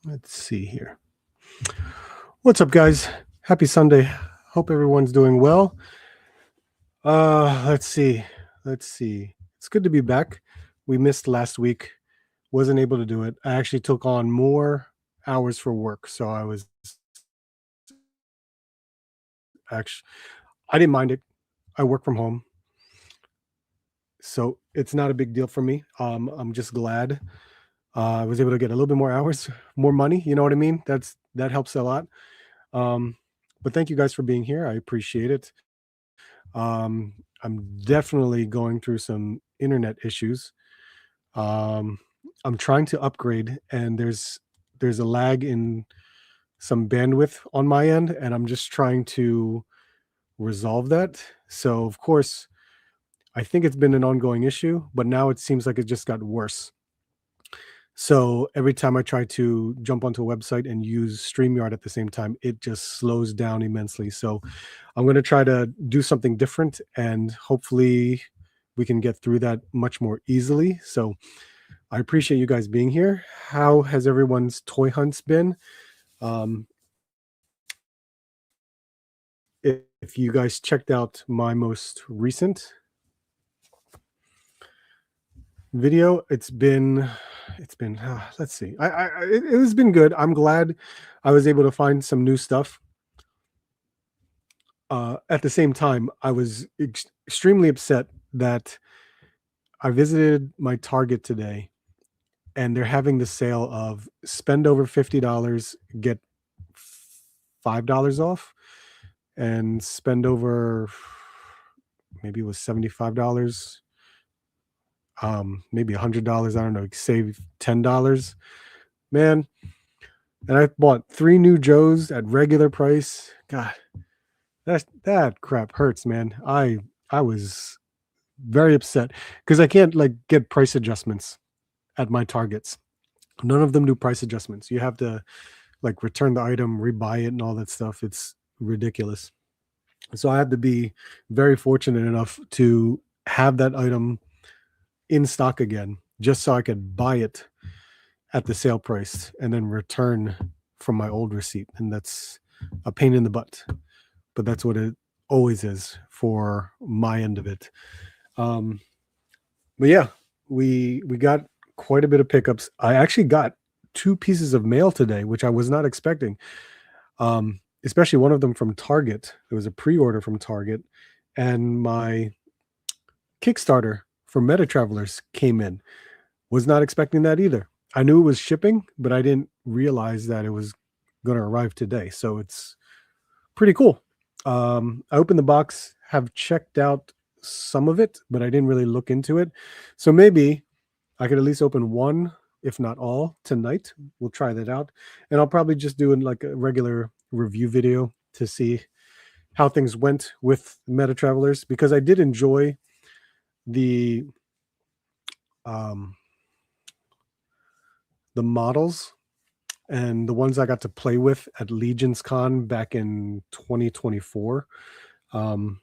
Let's see here. What's up, guys? Happy Sunday. Hope everyone's doing well. Let's see. Let's see. It's good to be back. We missed last week. Wasn't able to do it. I actually took on more hours for work, so I was actually I didn't mind it. I work from home, so it's not a big deal for me. I'm just glad I was able to get a little bit more hours, more money. You know what I mean? That helps a lot. Um, but thank you guys for being here. I appreciate it. I'm definitely going through some internet issues. Um, I'm trying to upgrade, and there's a lag in some bandwidth on my end, and I'm just trying to resolve that. So, of course, I think it's been an ongoing issue, but now it seems like it just got worse. So every time I try to jump onto a website and use StreamYard at the same time, it just slows down immensely. So I'm going to try to do something different, and hopefully we can get through that much more easily. So I appreciate you guys being here. How has everyone's toy hunts been? Um, if you guys checked out my most recent video, it's been let's see. It has been good. I'm glad I was able to find some new stuff. At the same time, I was extremely upset that I visited my Target today, and they're having the sale of spend over $50, get $5 off, and spend over, maybe it was $75, maybe $100. I don't know, save $10, man. And I bought 3 new Joes at regular price. God, that crap hurts, man. I was very upset because I can't like get price adjustments at my Targets. None of them do price adjustments. You have to like return the item, rebuy it, and all that stuff. It's ridiculous. So I had to be very fortunate enough to have that item in stock again, just so I could buy it at the sale price and then return from my old receipt. And that's a pain in the butt, but that's what it always is for my end of it. Um, but yeah, we got quite a bit of pickups. I actually got 2 pieces of mail today, which I was not expecting. Especially one of them from Target. It was a pre-order from Target, and my Kickstarter for Meta Travelers came in. Was not expecting that either. I knew it was shipping, but I didn't realize that it was going to arrive today. So it's pretty cool. I opened the box, have checked out some of it, but I didn't really look into it. So maybe I could at least open one, if not all, tonight. We'll try that out. And I'll probably just do like a regular review video to see how things went with Meta Travelers, because I did enjoy the um, the models and the ones I got to play with at Legion's Con back in 2024. Um,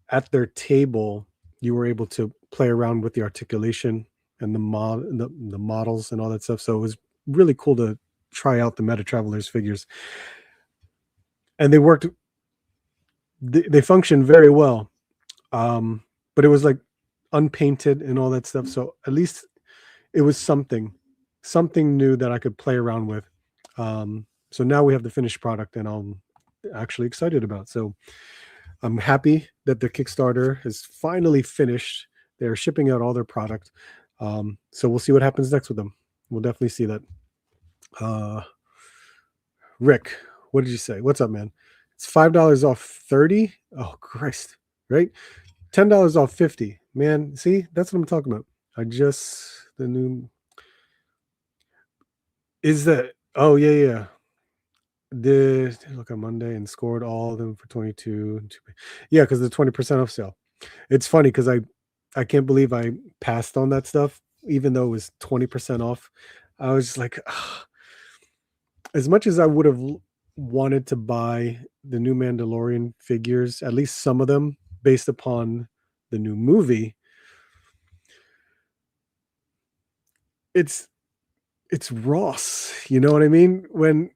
at their table, you were able to play around with the articulation and the models and all that stuff. So it was really cool to try out the Meta Travelers figures, and they worked. They functioned very well, but it was like unpainted and all that stuff. So at least it was something new that I could play around with. So now we have the finished product, and I'm actually excited about. So I'm happy that the Kickstarter has finally finished. They're shipping out all their product. So we'll see what happens next with them. We'll definitely see that. Uh, Rick, what did you say? What's up, man? It's $5 off 30. Oh, Christ. Right? $10 off 50. Man, see, that's what I'm talking about. The new is that, oh yeah, yeah. Did look on Monday and scored all of them for 22. Yeah, because the 20% off sale. It's funny because I can't believe I passed on that stuff, even though it was 20% off. I was just like, "Ugh." As much as I would have wanted to buy the new Mandalorian figures, at least some of them, based upon the new movie, it's it's Ross. You know what I mean? When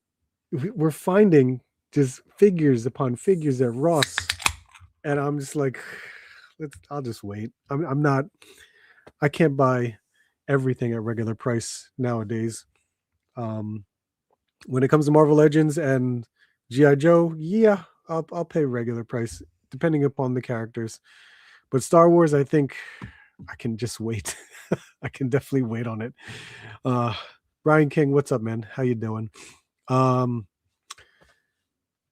we're finding just figures upon figures at Ross, and I'm just like, I'll just wait. I'm not. I can't buy everything at regular price nowadays. Um, when it comes to Marvel Legends and GI Joe, yeah, I'll pay regular price depending upon the characters. But Star Wars, I think I can just wait. I can definitely wait on it. Uh, Brian King, what's up, man? How you doing? Um,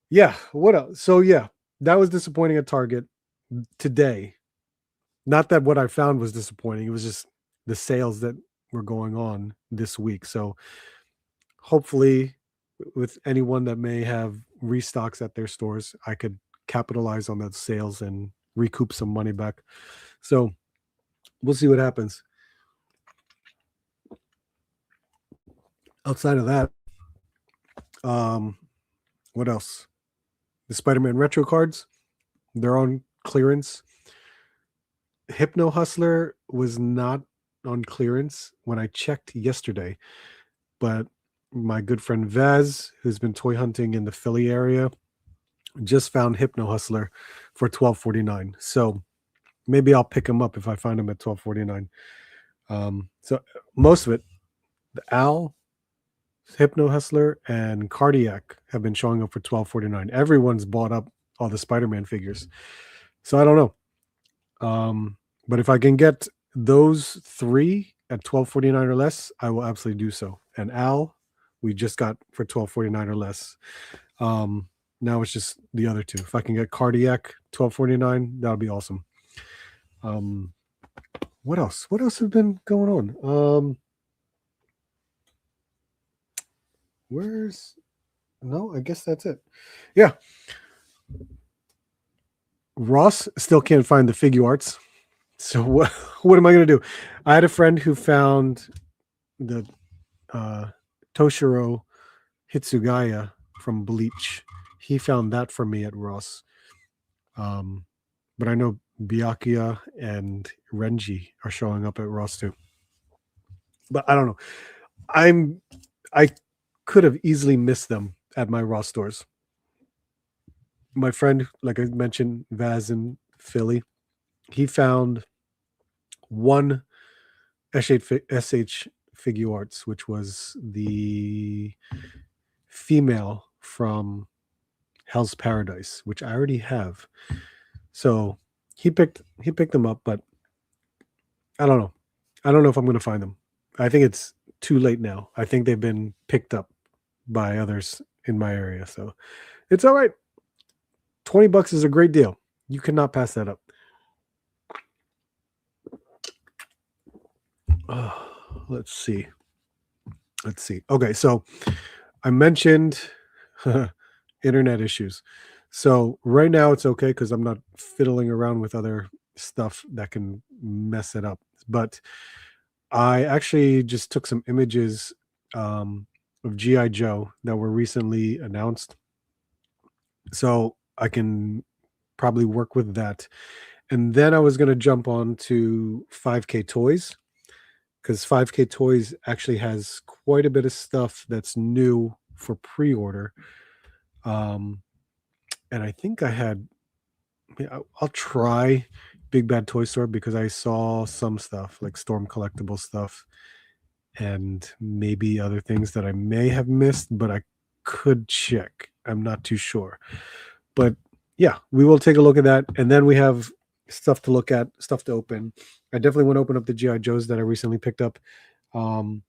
yeah, what else? So yeah, that was disappointing at Target today. Not that what I found was disappointing. It was just the sales that were going on this week. So hopefully with anyone that may have restocks at their stores, I could capitalize on that sales and recoup some money back. So we'll see what happens. Outside of that, um, what else? The Spider-Man retro cards, they're on clearance. Hypno Hustler was not on clearance when I checked yesterday, but my good friend Vaz, who's been toy hunting in the Philly area, just found Hypno Hustler for $12.49. So maybe I'll pick him up if I find him at $12.49. So most of it, the Al, Hypno Hustler, and Cardiac have been showing up for $12.49. Everyone's bought up all the Spider-Man figures. So I don't know. But if I can get those three at $12.49 or less, I will absolutely do so. And Al, we just got for $12.49 or less. Now it's just the other two. If I can get Cardiac $12.49, that'll be awesome. What else? What else has been going on? Where's no? I guess that's it. Yeah. Ross still can't find the figure arts. So what am I going to do? I had a friend who found the Toshiro Hitsugaya from Bleach. He found that for me at Ross. But I know Byakuya and Renji are showing up at Ross too. But I don't know. I could have easily missed them at my Ross stores. My friend, like I mentioned, Vaz in Philly, he found one SH Figure Arts, which was the female from Hell's Paradise, which I already have. So he picked them up, but I don't know. I don't know if I'm going to find them. I think it's too late now. I think they've been picked up by others in my area, so it's all right. $20 is a great deal. You cannot pass that up. Let's see. Okay, so I mentioned internet issues. So right now it's okay because I'm not fiddling around with other stuff that can mess it up. But I actually just took some images of GI Joe that were recently announced, so I can probably work with that. And then I was going to jump on to 5K Toys, because 5K Toys actually has quite a bit of stuff that's new for pre-order. And I think I'll try Big Bad Toy Store because I saw some stuff like Storm collectible stuff and maybe other things that I may have missed, but I could check. I'm not too sure. But yeah, we will take a look at that. And then we have stuff to look at, stuff to open. I definitely want to open up the GI Joes that I recently picked up. More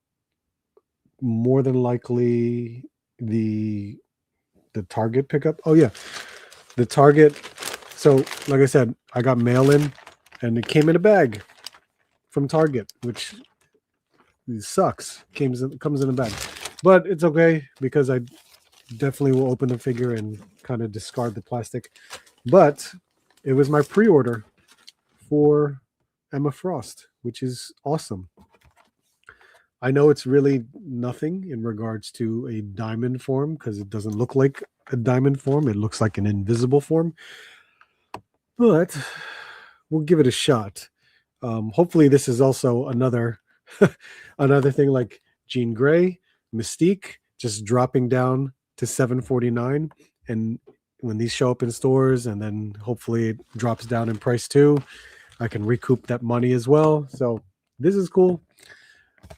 than likely the Target pickup. Oh yeah, the Target. So like I said, I got mail in, and it came in a bag from Target, which sucks. Comes in a bag, but it's okay because I definitely will open the figure and kind of discard the plastic. But it was my pre-order for Emma Frost, which is awesome. I know it's really nothing in regards to a diamond form because it doesn't look like a diamond form. It looks like an invisible form. But we'll give it a shot. Hopefully this is also another thing like Jean Grey, Mystique, just dropping down to $749. And when these show up in stores, and then hopefully it drops down in price too, I can recoup that money as well. So this is cool.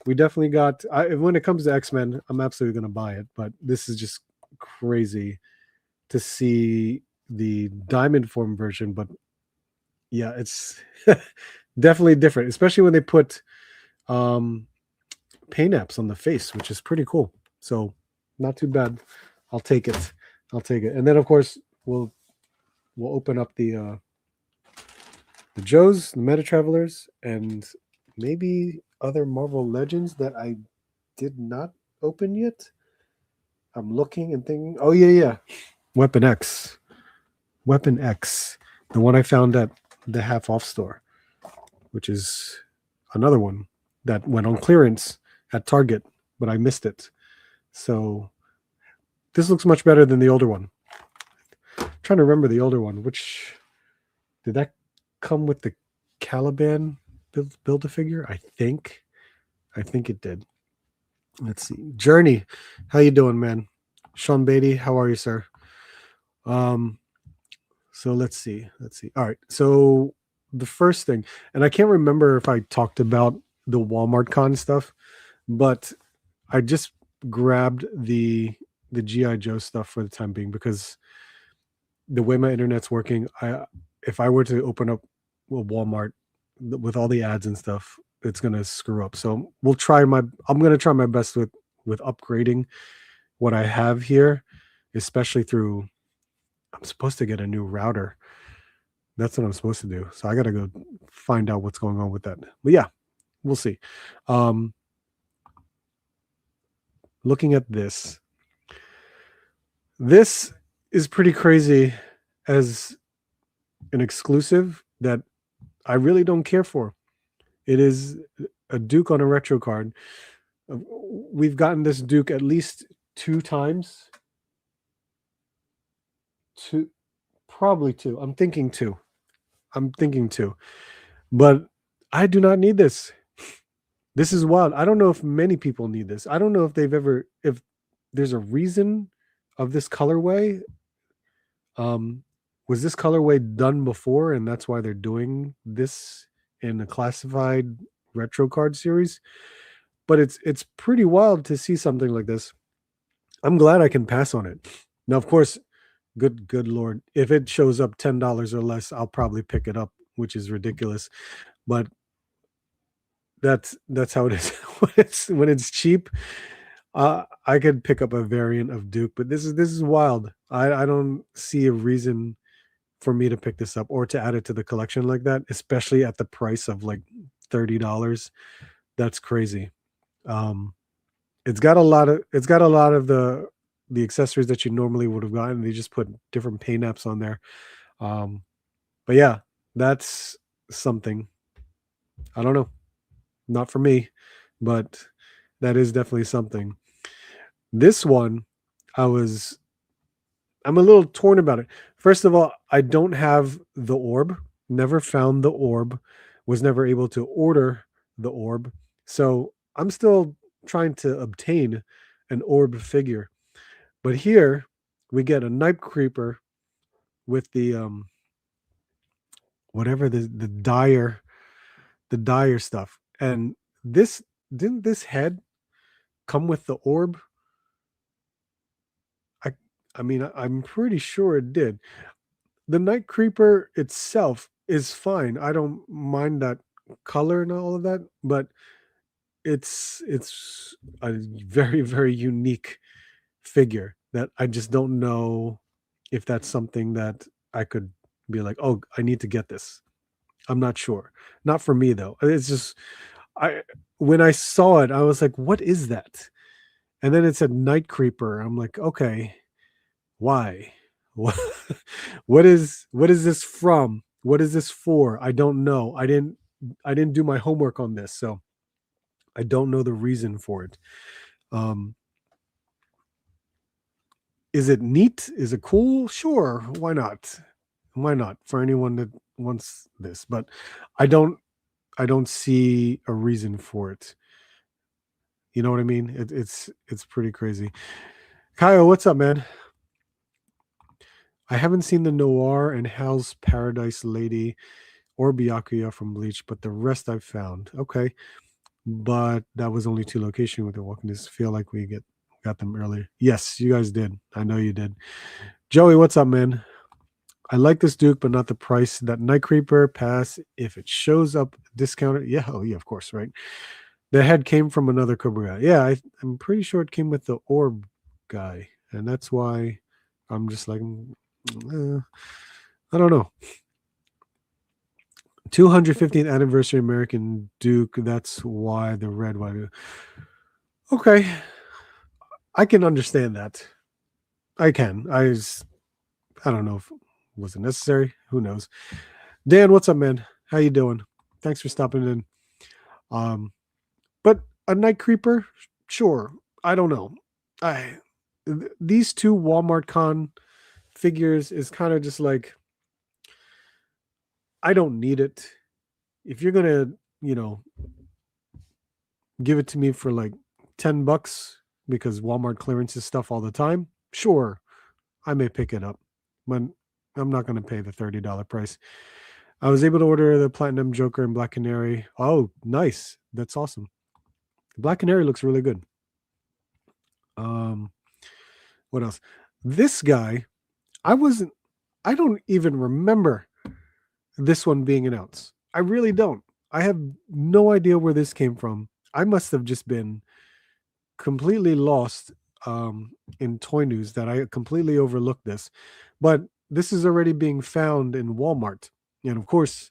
We definitely got. When it comes to X-Men, I'm absolutely going to buy it. But this is just crazy to see the diamond form version. But yeah, it's definitely different, especially when they put paint apps on the face, which is pretty cool. So not too bad. I'll take it. And then of course we'll open up the Joes, the Meta Travelers, and maybe other Marvel Legends that I did not open yet. I'm looking and thinking. Oh yeah. Weapon X, the one I found at the half off store, which is another one that went on clearance at Target, but I missed it. So this looks much better than the older one. I'm trying to remember the older one. Which did that come with the Caliban build a figure? I think it did. Let's see. Journey, how you doing, man? Sean Beatty, how are you, sir? So let's see. All right. So the first thing, and I can't remember if I talked about the Walmart con stuff, but I just grabbed the GI Joe stuff for the time being because the way my internet's working, if I were to open up a Walmart with all the ads and stuff, it's gonna screw up. So I'm gonna try my best with upgrading what I have here, especially through. I'm supposed to get a new router. That's what I'm supposed to do. So I gotta go find out what's going on with that. But yeah, we'll see. Looking at this is pretty crazy as an exclusive that I really don't care for. It is a Duke on a retro card. We've gotten this Duke at least 2 times. Probably 2. I'm thinking 2. But I do not need this. This is wild. I don't know if many people need this. I don't know if if there's a reason of this colorway. Was this colorway done before and that's why they're doing this in a classified retro card series? But it's pretty wild to see something like this. I'm glad I can pass on it. Now, of course, good Lord, if it shows up $10 or less, I'll probably pick it up, which is ridiculous. But that's how it is. when it's cheap, I could pick up a variant of Duke, but this is wild. I don't see a reason for me to pick this up or to add it to the collection like that, especially at the price of like $30. That's crazy. It's got a lot of the accessories that you normally would have gotten. They just put different paint apps on there. But yeah, that's something. I don't know. Not for me, but that is definitely something. This one, I'm a little torn about it. First of all, I don't have the orb. Never found the orb. Was never able to order the orb. So I'm still trying to obtain an orb figure. But here we get a Night Creeper with the whatever the dire stuff. And didn't this head come with the orb? I mean, I'm pretty sure it did. The Night Creeper itself is fine. I don't mind that color and all of that, but it's a very, very unique figure that I just don't know if that's something that I could be like, oh, I need to get this. I'm not sure. Not for me though. It's just when I saw it, I was like, what is that? And then it said Night Creeper. I'm like, okay, why? What is this from? What is this for? I don't know. I didn't do my homework on this, so I don't know the reason for it. Is it neat? Is it cool? Sure, why not? Why not for anyone that wants this? But I don't see a reason for it. You know what I mean? It's pretty crazy. Kyle, what's up, man? I haven't seen the Noir and Hell's Paradise Lady or Byakuya from Bleach, but the rest I've found. Okay, but that was only two locations with the walking. This feel like we got them earlier. Yes, you guys did. I know you did. Joey, what's up, man? I like this Duke, but not the price. That Night Creeper pass, if it shows up discounted, yeah, oh yeah, of course, right? The head came from another Cobra guy. Yeah, I'm pretty sure it came with the orb guy, and that's why I'm just like, I don't know. 215th anniversary American Duke. That's why the red one. Okay, I can understand that. I can. I don't know if was it necessary. Who knows? Dan, what's up, man? How you doing? Thanks for stopping in. Um, but a Night Creeper, sure. I don't know. I these two Walmart Con figures is kind of just like I don't need it. If you're gonna, you know, give it to me for like $10 because Walmart clearances stuff all the time, sure, I may pick it up, but I'm not gonna pay the $30 price. I was able to order the Platinum Joker and Black Canary. Oh, nice. That's awesome. Black Canary looks really good. Um, what else? This guy, I wasn't. I don't even remember this one being announced. I really don't. I have no idea where this came from. I must have just been completely lost in toy news that I completely overlooked this. But this is already being found in Walmart. And of course,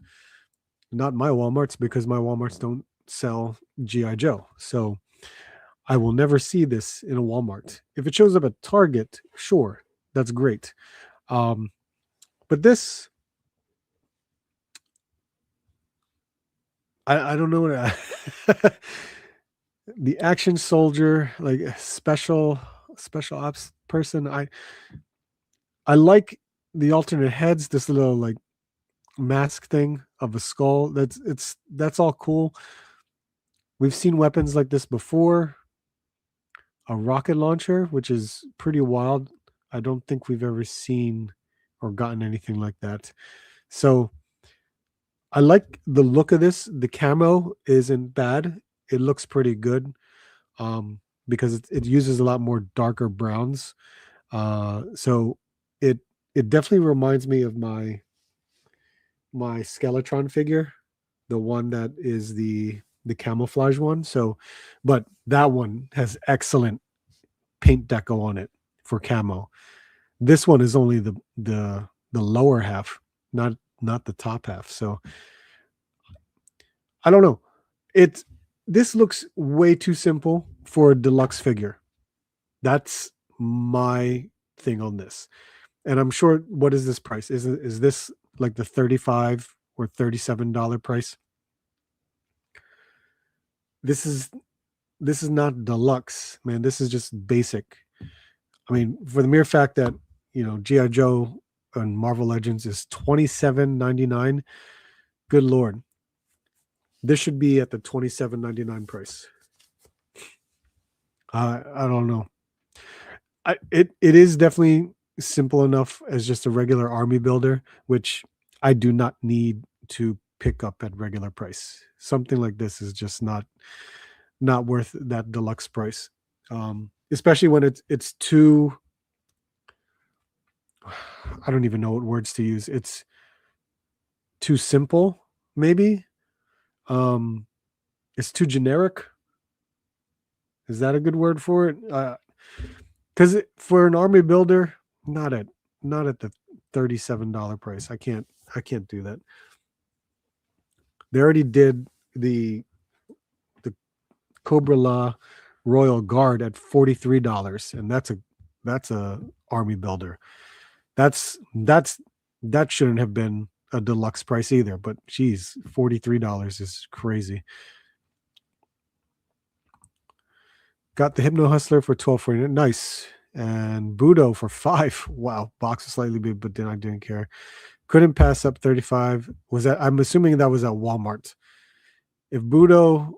not my Walmarts because my Walmarts don't sell G.I. Joe. So I will never see this in a Walmart. If it shows up at Target, sure, that's great. Um, but this, I don't know what the action soldier, like special ops person. I like the alternate heads, this little like mask thing of a skull. That's all cool. We've seen weapons like this before. A rocket launcher, which is pretty wild. I don't think we've ever seen or gotten anything like that. So I like the look of this. The camo isn't bad. It looks pretty good because it uses a lot more darker browns. So it it definitely reminds me of my Skeletron figure, the one that is the camouflage one. So, but that one has excellent paint deco on it for camo. This one is only the lower half, not the top half. So I don't know. It this looks way too simple for a deluxe figure. That's my thing on this. And I'm sure what is this price? Is this like the 35 or $37 price? This is this is not deluxe, man. This is just basic. I mean, for the mere fact that, G.I. Joe and Marvel Legends is $27.99. Good Lord. This should be at the $27.99 price. I don't know. It is definitely simple enough as just a regular army builder, which I do not need to pick up at regular price. Something like this is just not worth that deluxe price. Especially when it's too, I don't even know what words to use. It's too simple, maybe. It's too generic. Is that a good word for it? Because for an army builder, not at the $37 price. I can't do that. They already did the Cobra La Royal Guard at $43, and that's a army builder. That shouldn't have been a deluxe price either. But geez, $43 is crazy. Got the Hypno Hustler for $12.49. Nice. And Budo for $5. Wow. Box was slightly big, but then I didn't care. Couldn't pass up $35. I'm assuming that was at Walmart. If Budo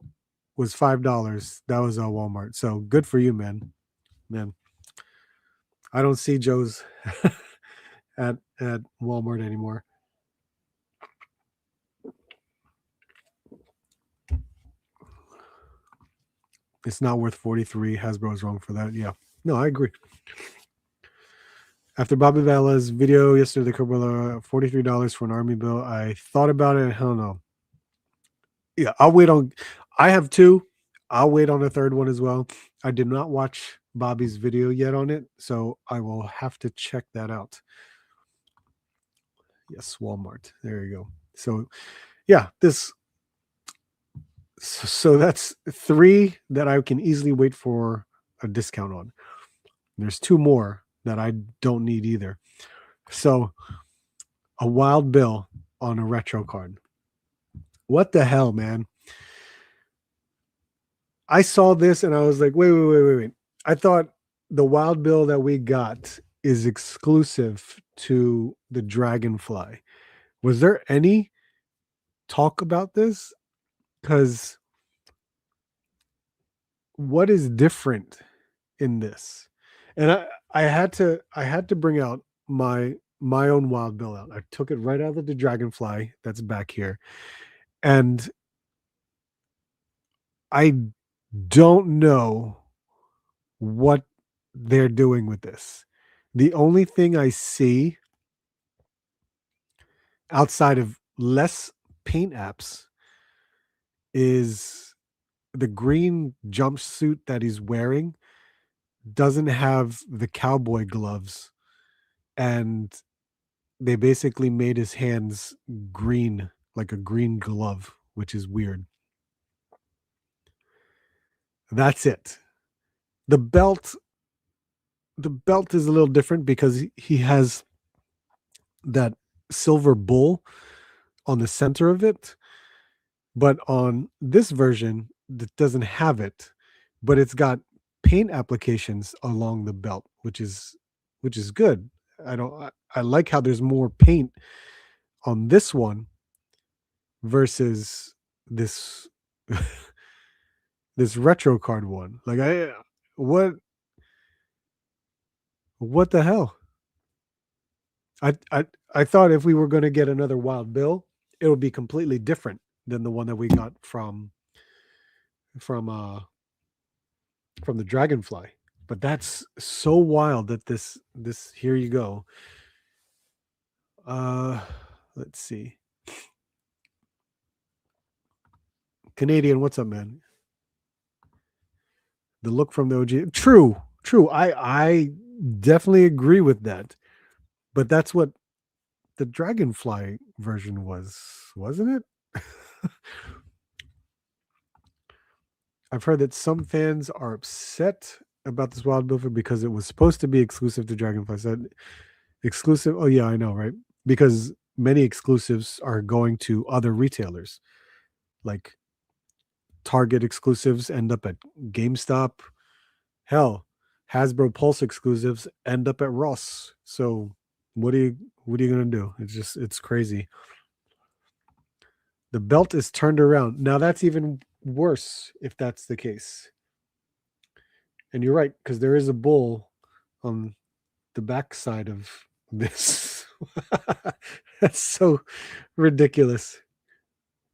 was $5. That was at Walmart. So good for you, man. Man, I don't see Joe's at Walmart anymore. It's not worth 43. Hasbro's wrong for that. Yeah. No, I agree. After Bobby Vala's video yesterday, the Cobra $43 for an army bill. I thought about it. Hell no. Yeah, I'll wait on. I have two. I'll wait on a third one as well. I did not watch Bobby's video yet on it, so I will have to check that out. Yes, Walmart. There you go. So, yeah, this. So that's three that I can easily wait for a discount on. There's two more that I don't need either. So, a wild bill on a retro card. What the hell, man? I saw this and I was like, wait. I thought the wild bill that we got is exclusive to the Dragonfly. Was there any talk about this? Because what is different in this? And I had to bring out my own wild bill out. I took it right out of the Dragonfly that's back here. And I don't know what they're doing with this. The only thing I see outside of less paint apps is the green jumpsuit that he's wearing doesn't have the cowboy gloves, and they basically made his hands green, like a green glove, which is weird. That's it. The belt the belt is a little different because he has that silver bull on the center of it, but on this version that doesn't have it, but it's got paint applications along the belt, which is good. I like how there's more paint on this one versus this this retro card one. Like what what the hell? I I I thought if we were going to get another Wild Bill, it would be completely different than the one that we got from uh from the Dragonfly. But that's so wild that this here you go. Uh let's see. Canadian, what's up, man? The look from the OG. True. I definitely agree with that. But that's what the Dragonfly version was, wasn't it? I've heard that some fans are upset about this Wild Bill because it was supposed to be exclusive to Dragonfly. So exclusive. Oh yeah, I know, right? Because many exclusives are going to other retailers. Like Target exclusives end up at GameStop. Hell, Hasbro Pulse exclusives end up at Ross. So what are you gonna do? It's crazy. The belt is turned around. Now that's even worse if that's the case. And you're right, because there is a bull on the back side of this. That's so ridiculous.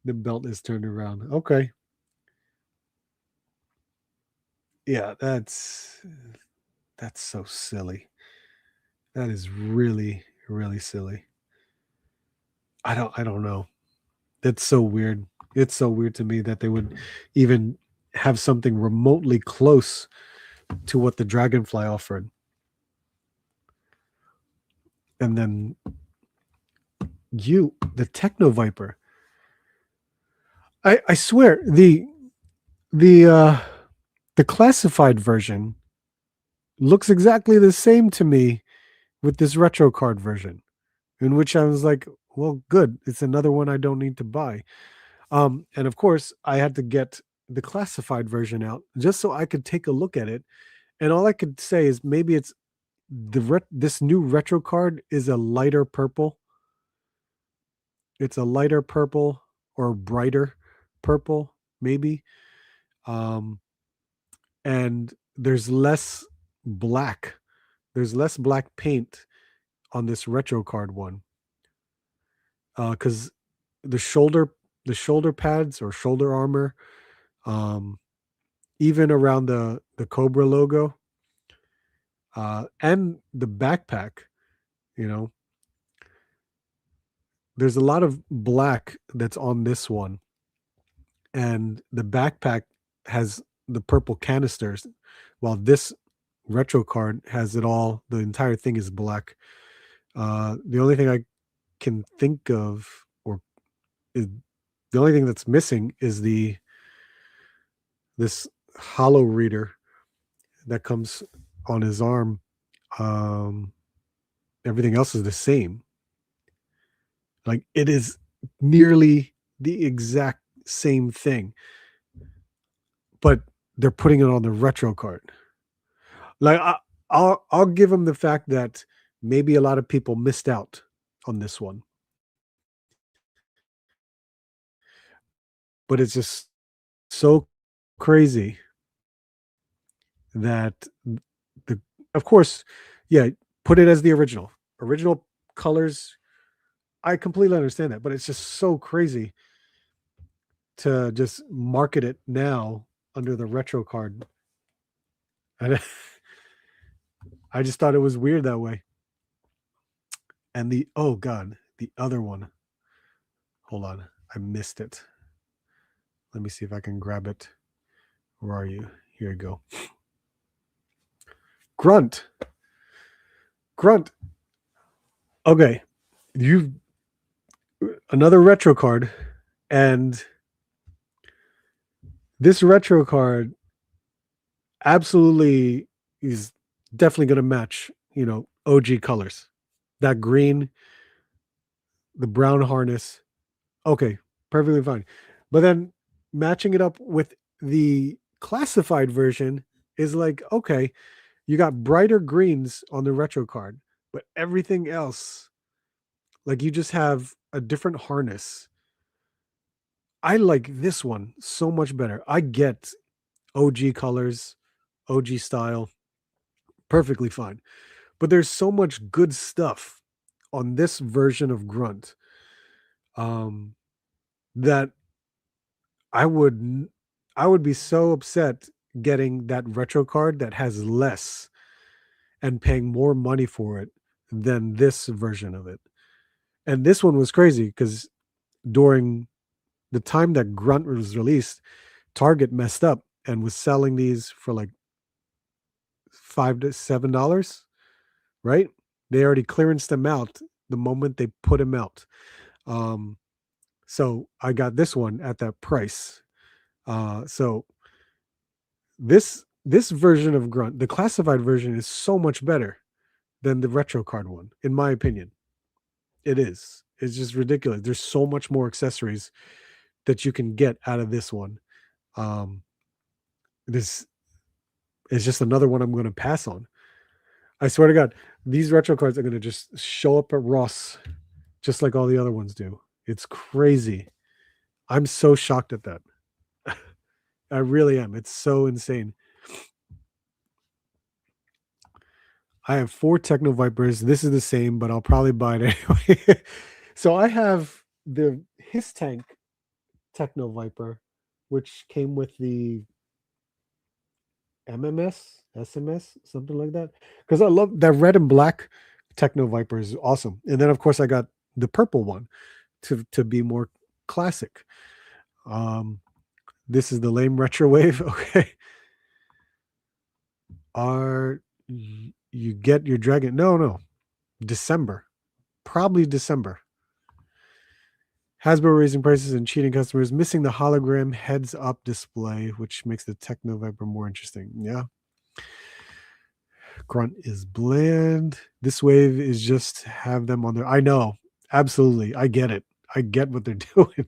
The belt is turned around. Okay. Yeah, that's so silly. That is really, really silly. I don't know. That's so weird. It's so weird to me that they would even have something remotely close to what the Dragonfly offered. And then the Techno Viper. I swear the the classified version looks exactly the same to me with this retro card version, in which I was like, well, good. It's another one I don't need to buy. And of course, I had to get the classified version out just so I could take a look at it. And all I could say is maybe it's this new retro card is a lighter purple. It's a lighter purple or brighter purple, maybe. Um, and there's less black. There's less black paint on this retro card one. Because the shoulder the shoulder pads or shoulder armor, um, even around the Cobra logo, and the backpack, you know, there's a lot of black that's on this one, and the backpack has the purple canisters, while this retro card has it all. The entire thing is black. The only thing I can think of, or is, the only thing that's missing is this hollow reader that comes on his arm. Um, Everything else is the same. Like it is nearly the exact same thing, but they're putting it on the retro card. Like I'll give them the fact that maybe a lot of people missed out on this one, but it's just so crazy that the of course, yeah, put it as the original colors. I completely understand that, but it's just so crazy to just market it now under the retro card. And I just thought it was weird that way. And the oh god, the other one. Hold on, I missed it. Let me see if I can grab it. Where are you? Here you go. Grunt. Grunt. Okay. You another retro card, and this retro card absolutely is definitely going to match, OG colors. That green, the brown harness. Okay, perfectly fine. But then matching it up with the classified version is like, okay, you got brighter greens on the retro card, but everything else, like you just have a different harness. I like this one so much better. I get OG colors, OG style, perfectly fine. But there's so much good stuff on this version of Grunt, um, that I would I would be so upset getting that retro card that has less and paying more money for it than this version of it. And this one was crazy because during the time that Grunt was released, Target messed up and was selling these for like $5 to $7, right? They already clearanced them out the moment they put them out. Um, so I got this one at that price. So this version of Grunt, the classified version, is so much better than the retro card one, in my opinion. It is. It's just ridiculous. There's so much more accessories that you can get out of this one. Um, this is just another one I'm going to pass on. I swear to God, these retro cards are going to just show up at Ross just like all the other ones do. It's crazy. I'm so shocked at that. I really am. It's so insane. I have 4 Techno Vipers. This is the same, but I'll probably buy it anyway. So I have the His Tank Techno Viper, which came with the MMS, SMS, something like that. Because I love that red and black Techno Viper is awesome. And then of course I got the purple one to be more classic. Um, this is the lame retro wave. Okay. Are you get your dragon? No. December. Probably December. Hasbro raising prices and cheating customers, missing the hologram heads up display, which makes the Techno Viper more interesting. Yeah. Grunt is bland. This wave is just have them on their. I know. Absolutely. I get it. I get what they're doing.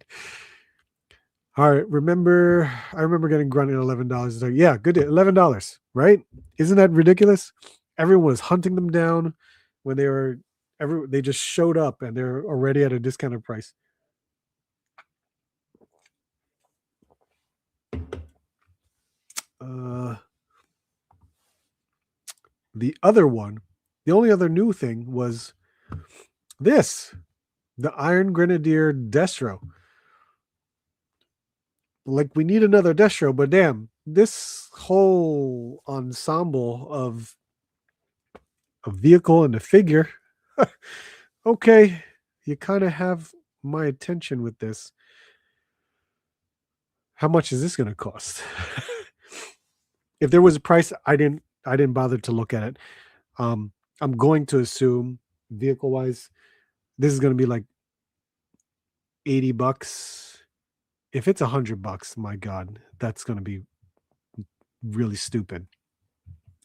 All right. I remember getting Grunt at $11. It's like, yeah, good deal. $11, right? Isn't that ridiculous? Everyone was hunting them down when they just showed up and they're already at a discounted price. The other one, the only other new thing was this, the Iron Grenadier Destro. Like, we need another Destro, but damn, this whole ensemble of a vehicle and a figure, okay, you kind of have my attention with this. How much is this going to cost? If there was a price, I didn't bother to look at it. I'm going to assume vehicle wise, this is going to be like $80. If it's $100, my God, that's going to be really stupid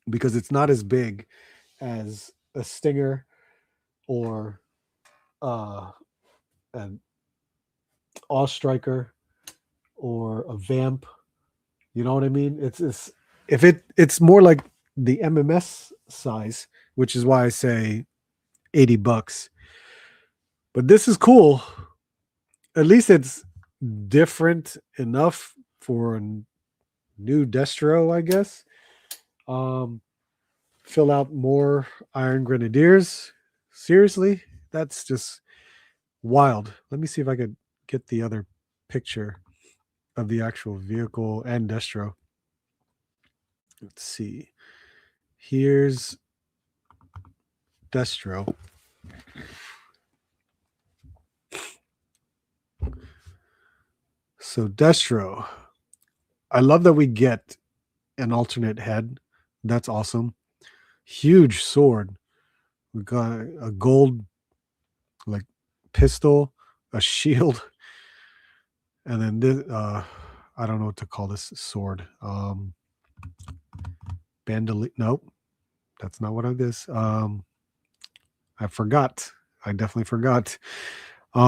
because it's not as big as a Stinger or an Striker or a Vamp. You know what I mean? It's more like the MMS size, which is why I say $80. But this is cool. At least it's different enough for a new Destro, I guess. Fill out more Iron Grenadiers. Seriously, that's just wild. Let me see if I could get the other picture of the actual vehicle and Destro. Let's see. Here's Destro. So Destro, I love that we get an alternate head. That's awesome. Huge sword. We got a gold like pistol, a shield, and then this I don't know what to call this sword. Bandolier. Nope, that's not what it is. I forgot. I definitely forgot. But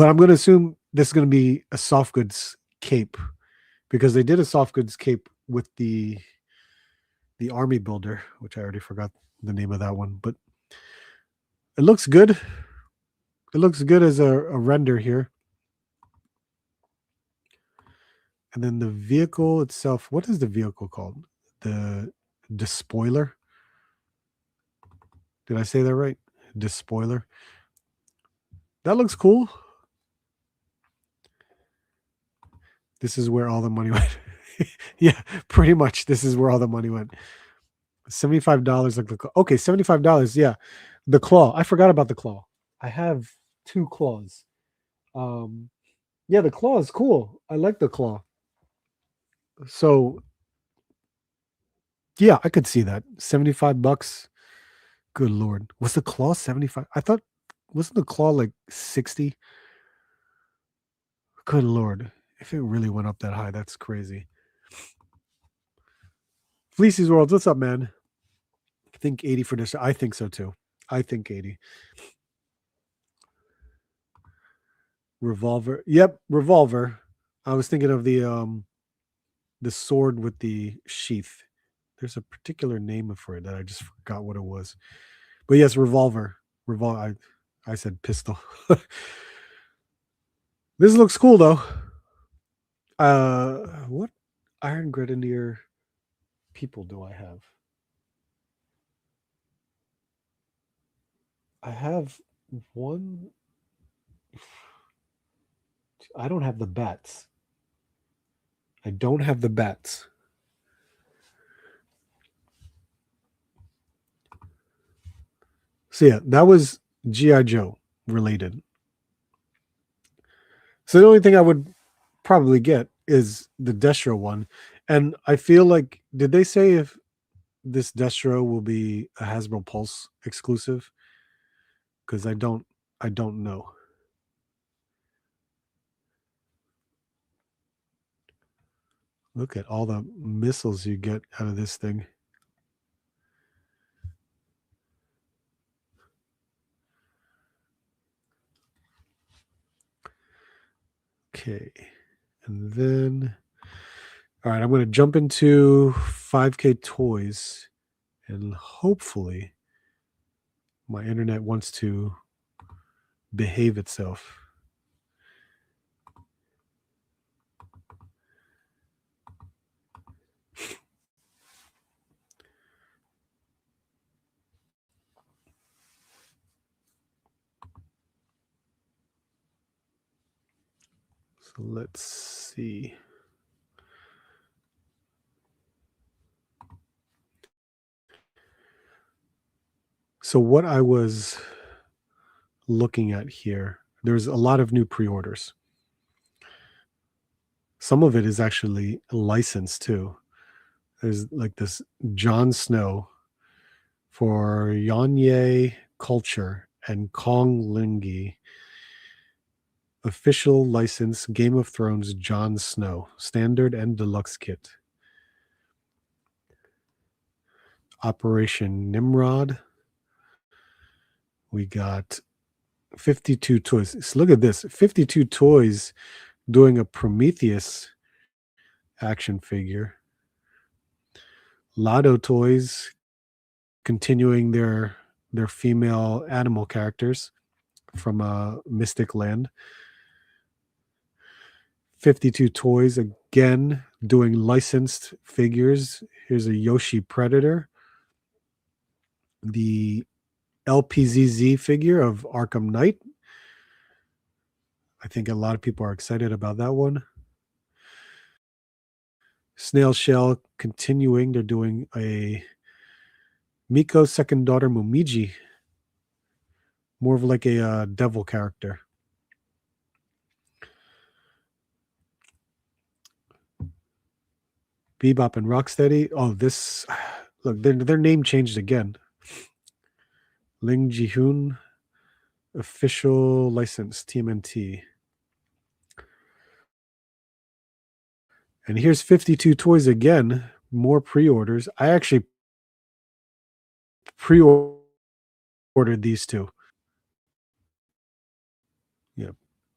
I'm going to assume this is going to be a soft goods cape because they did a soft goods cape with the army builder, which I already forgot the name of that one, but it looks good. It looks good as a render here. And then the vehicle itself, what is the vehicle called? The despoiler. Did I say that right? Despoiler. That looks cool. This is where all the money went. Yeah, pretty much. This is where all the money went. $75 like the claw. Okay, $75. Yeah. The claw. I forgot about the claw. I have 2 claws. Yeah, the claw is cool. I like the claw. So yeah, I could see that. $75. Good Lord. Was the claw 75? I thought, wasn't the claw like 60? Good Lord. If it really went up that high, that's crazy. Fleecy's World, what's up, man? I think 80 for this. I think so too. I think 80. Revolver. Yep, revolver. I was thinking of the sword with the sheath. There's a particular name for it that I just forgot what it was. But yes, revolver. Revolver. I said pistol. This looks cool though. What Iron Grenadier people do I have? I have one. I don't have the bats. I don't have the bats. So yeah, that was G.I. Joe related. So the only thing I would probably get is the Destro one. And I feel like, did they say if this Destro will be a Hasbro Pulse exclusive? Because I don't know. Look at all the missiles you get out of this thing. Okay. And then, all right, I'm going to jump into 5K Toys and hopefully my internet wants to behave itself. Let's see. So what I was looking at here, there's a lot of new pre-orders. Some of it is actually licensed too. There's like this Jon Snow for Yanye Culture and Kong Lingi. Official license Game of Thrones Jon Snow, standard and deluxe kit. Operation Nimrod. We got 52 toys. So look at this, 52 toys doing a Prometheus action figure. Lotto Toys continuing their female animal characters from Mystic Land. 52 Toys again doing licensed figures. Here's a Yoshi Predator. The LPZZ figure of Arkham Knight. I think a lot of people are excited about that one. Snail Shell continuing. They're doing a Miko's second daughter, Momiji. More of like a devil character. Bebop and Rocksteady. Oh, this look, their name changed again. Ling Ji-hoon, official license, TMNT. And here's 52 toys again, more pre-orders. I actually pre-ordered these two. Yeah,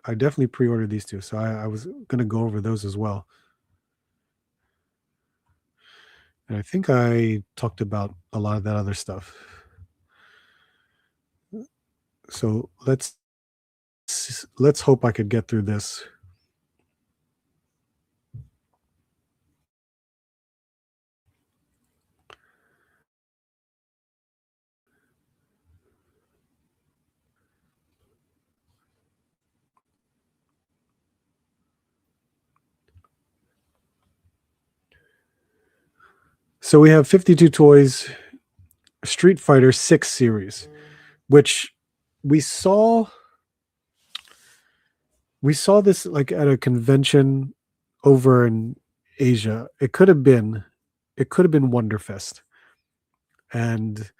I definitely pre-ordered these two. So I was going to go over those as well. And I think I talked about a lot of that other stuff. So let's hope I could get through this. So we have 52 toys, Street Fighter 6 series, which we saw this like at a convention over in Asia. It could have been Wonderfest. And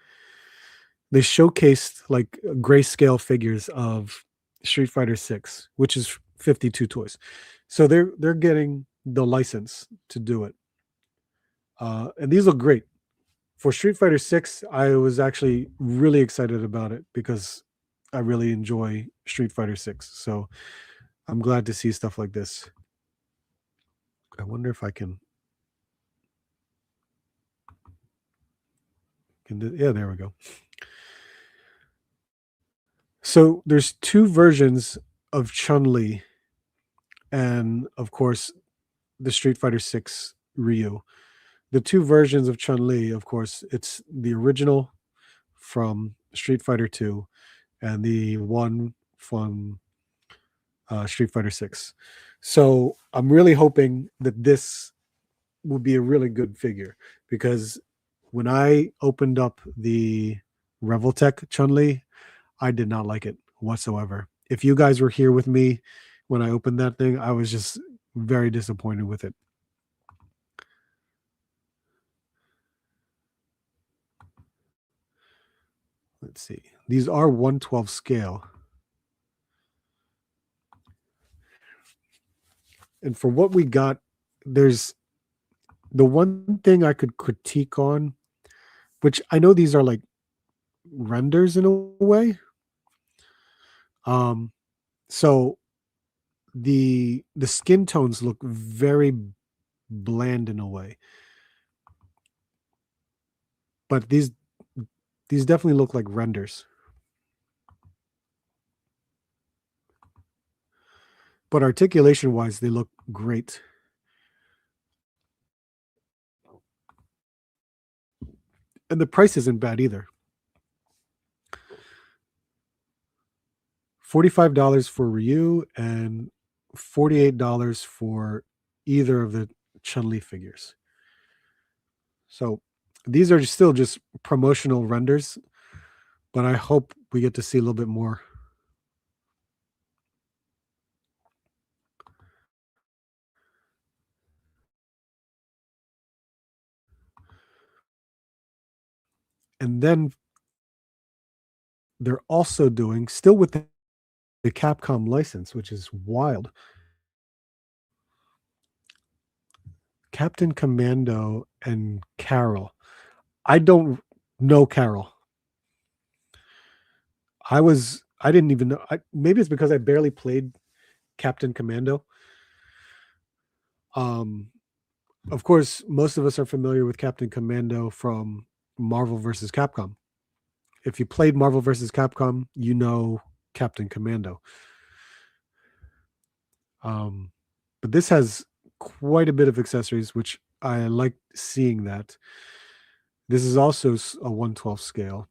they showcased like grayscale figures of Street Fighter 6, which is 52 toys. So they're getting the license to do it. And these look great. For Street Fighter 6, I was actually really excited about it because I really enjoy Street Fighter 6. So I'm glad to see stuff like this. I wonder if I can yeah, there we go. So there's two versions of Chun-Li and of course the Street Fighter 6 Ryu. The two versions of Chun-Li, of course, it's the original from Street Fighter 2 and the one from Street Fighter 6. So I'm really hoping that this will be a really good figure because when I opened up the Revoltech Chun-Li, I did not like it whatsoever. If you guys were here with me when I opened that thing, I was just very disappointed with it. Let's see. These are 1/12 scale. And for what we got, there's the one thing I could critique on, which I know these are like renders in a way. So the skin tones look very bland in a way. But these definitely look like renders. But articulation wise, they look great. And the price isn't bad either. $45 for Ryu and $48 for either of the Chun-Li figures. So these are still just promotional renders, but I hope we get to see a little bit more. And then they're also doing, still with the Capcom license, which is wild, Captain Commando and Carol. I don't know Carol. I didn't even know. Maybe it's because I barely played Captain Commando. Um, of course, most of us are familiar with Captain Commando from Marvel versus Capcom. If you played Marvel versus Capcom, you know Captain Commando. Um, but this has quite a bit of accessories, which I like seeing that. This is also a 1/12 scale.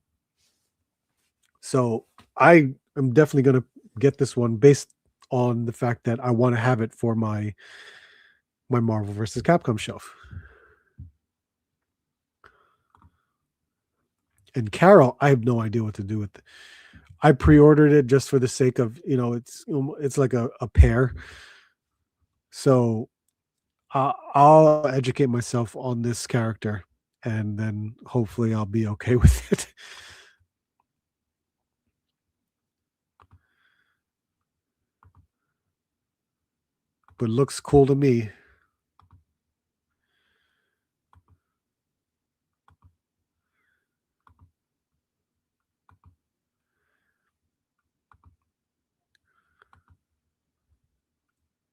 So I am definitely going to get this one based on the fact that I want to have it for my Marvel versus Capcom shelf. And Carol, I have no idea what to do with it. I pre-ordered it just for the sake of, it's like a pair. So I'll educate myself on this character, and then hopefully I'll be okay with it. But looks cool to me.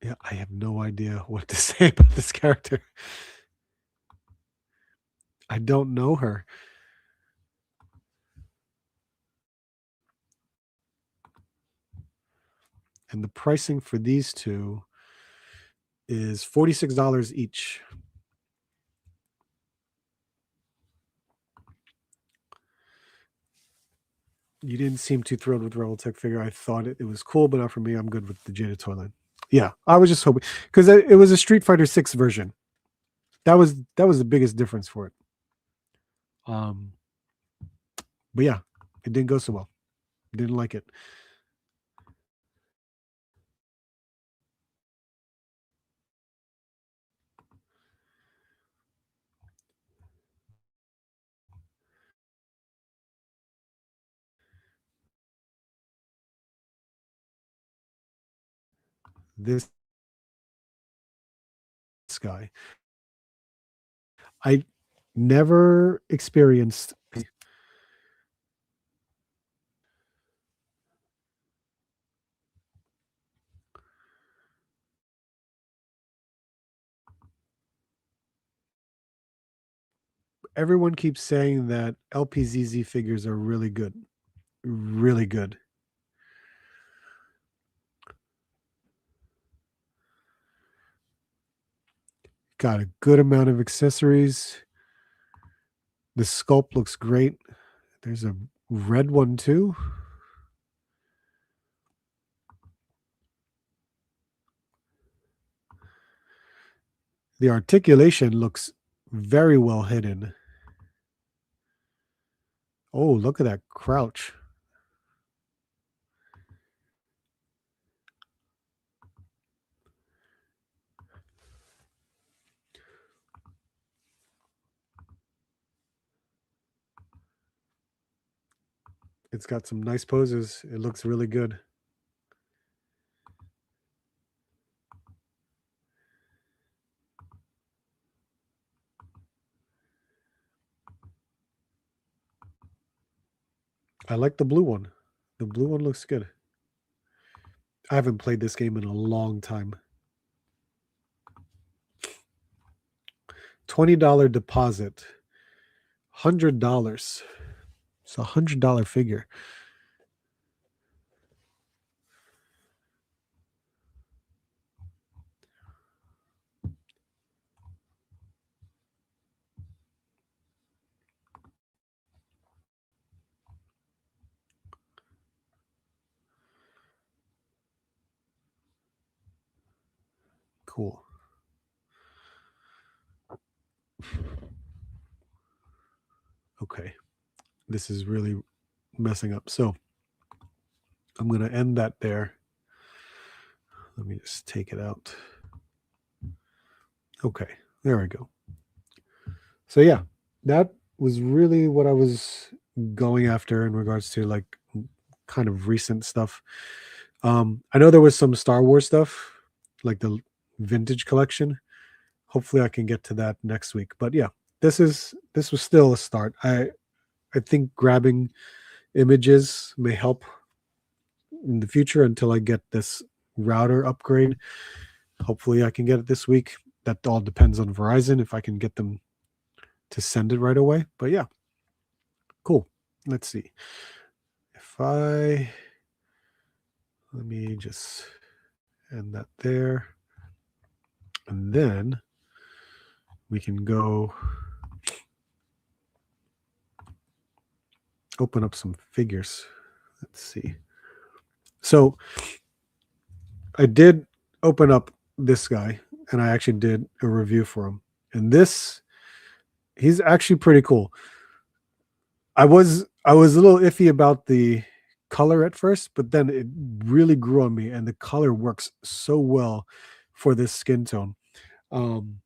Yeah, I have no idea what to say about this character. I don't know her. And the pricing for these two is $46 each. You didn't seem too thrilled with Robotech figure. I thought it was cool, but not for me. I'm good with the Jada Toyline. Yeah, I was just hoping because it was a Street Fighter 6 version. That was the biggest difference for it. Um, but yeah, it didn't go so well. Didn't like it. This guy, I never experienced. Everyone keeps saying that LPZZ figures are really good, really good. Got a good amount of accessories. The sculpt looks great. There's a red one too. The articulation looks very well hidden. Oh, look at that crouch. It's got some nice poses. It looks really good. I like the blue one. The blue one looks good. I haven't played this game in a long time. $20 deposit. $100. It's $100 figure. Cool. Okay. This is really messing up. So I'm going to end that there. Let me just take it out. Okay. There we go. So yeah, that was really what I was going after in regards to like kind of recent stuff. I know there was some Star Wars stuff, like the vintage collection. Hopefully I can get to that next week. But yeah, this was still a start. I think grabbing images may help in the future until I get this router upgrade. Hopefully I can get it this week. That all depends on Verizon if I can get them to send it right away. But yeah, cool. Let's see. Let me just end that there. And then we can go open up some figures. Let's see. So I did open up this guy and I actually did a review for him. And he's actually pretty cool. I was a little iffy about the color at first, but then it really grew on me and the color works so well for this skin tone. Um,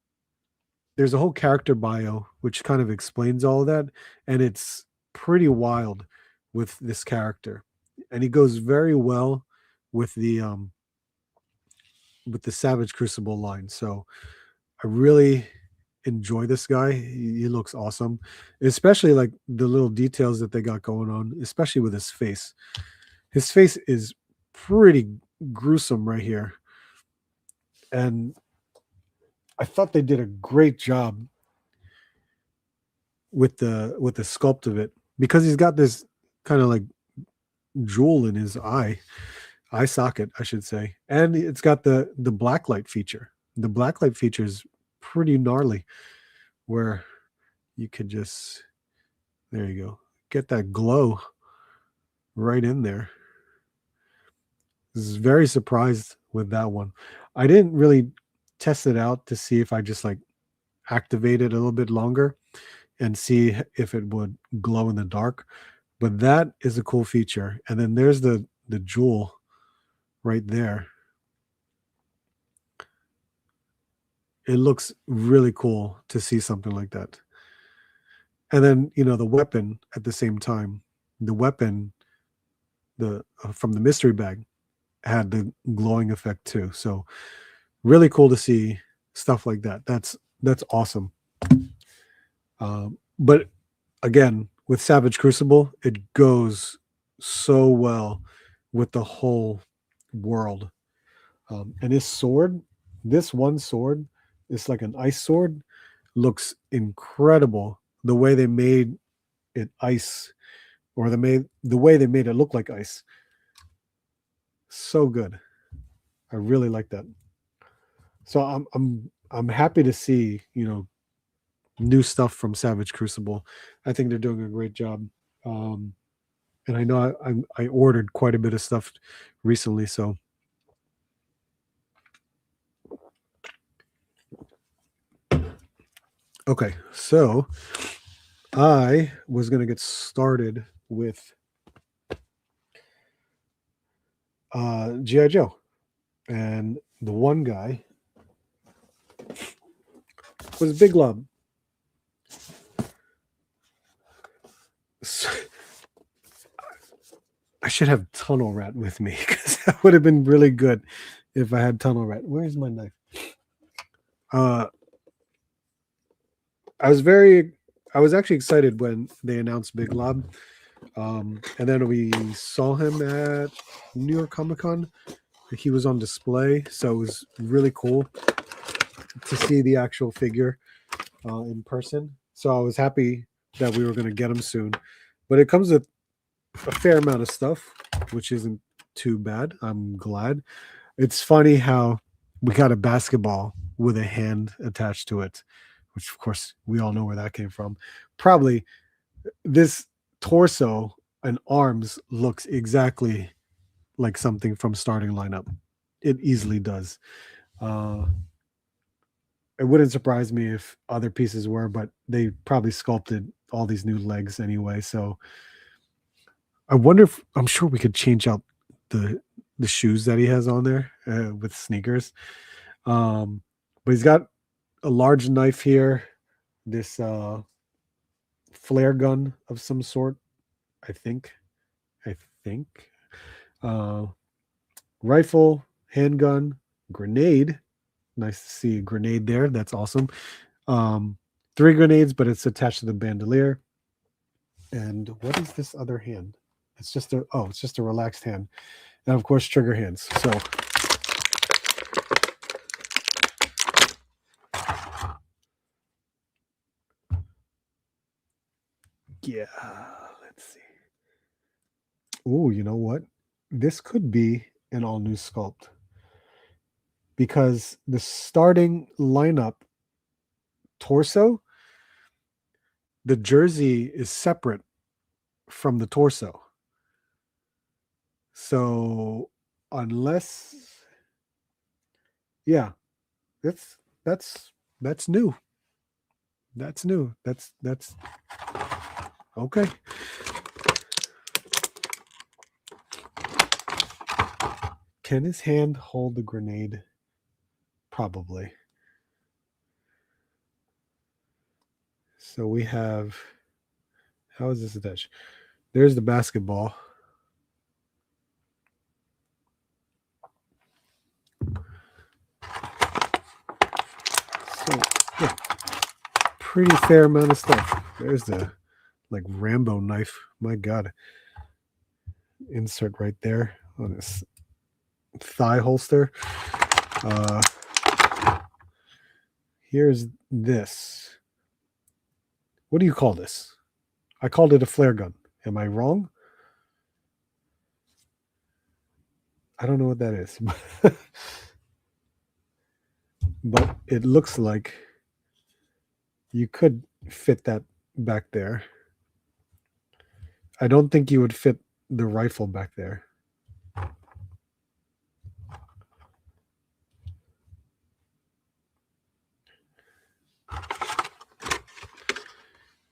there's a whole character bio which kind of explains all of that, and it's pretty wild with this character. And he goes very well with the Savage Crucible line. So I really enjoy this guy. He looks awesome, especially like the little details that they got going on, especially with his face. His face is pretty gruesome right here. And I thought they did a great job with the sculpt of it because he's got this kind of like jewel in his eye socket, I should say, and it's got the blacklight feature. The blacklight feature is pretty gnarly, where you could just there you go, get that glow right in there. I was very surprised with that one. I didn't really test it out to see if I just like activate it a little bit longer and see if it would glow in the dark. But that is a cool feature. And then there's the jewel right there. It looks really cool to see something like that. And then, the weapon at the same time, the weapon from the mystery bag had the glowing effect too. So really cool to see stuff like that. That's awesome. But again, with Savage Crucible, it goes so well with the whole world. And this one sword, is like an ice sword, looks incredible. The way they made it ice, or the way they made it look like ice. So good. I really like that. So I'm happy to see, new stuff from Savage Crucible. I think they're doing a great job. And I know I ordered quite a bit of stuff recently, so okay. So I was gonna get started with G.I. Joe, and the one guy was Big Lub. So, I should have Tunnel Rat with me because that would have been really good if I had Tunnel Rat. Where's my knife? I was actually excited when they announced Big Lob. And then we saw him at New York Comic Con. He was on display, so it was really cool to see the actual figure in person. So I was happy that we were going to get him soon. But it comes with a fair amount of stuff, which isn't too bad. I'm glad. It's funny how we got a basketball with a hand attached to it, which of course we all know where that came from. Probably this torso and arms looks exactly like something from Starting Lineup. It easily does. it wouldn't surprise me if other pieces were, but they probably sculpted all these new legs anyway. So I wonder if I'm sure we could change out the the shoes that he has on there with sneakers. Um, but he's got a large knife here, this flare gun of some sort. I think. I think. Uh, Rifle, handgun, grenade. Nice to see a grenade there. That's awesome. Three grenades, but it's attached to the bandolier. And what is this other hand? It's just a relaxed hand. And of course, trigger hands. So yeah, let's see. Oh, you know what? This could be an all new sculpt because the starting lineup torso, the jersey is separate from the torso. So unless, yeah, that's that's that's new. That's new. That's okay. Can his hand hold the grenade? Probably. So we have, how is this attached? There's the basketball. So yeah, pretty fair amount of stuff. There's the like Rambo knife. My God. Insert right there on this thigh holster. Here's this. What do you call this? I called it a flare gun. Am I wrong? I don't know what that is. But it looks like you could fit that back there. I don't think you would fit the rifle back there.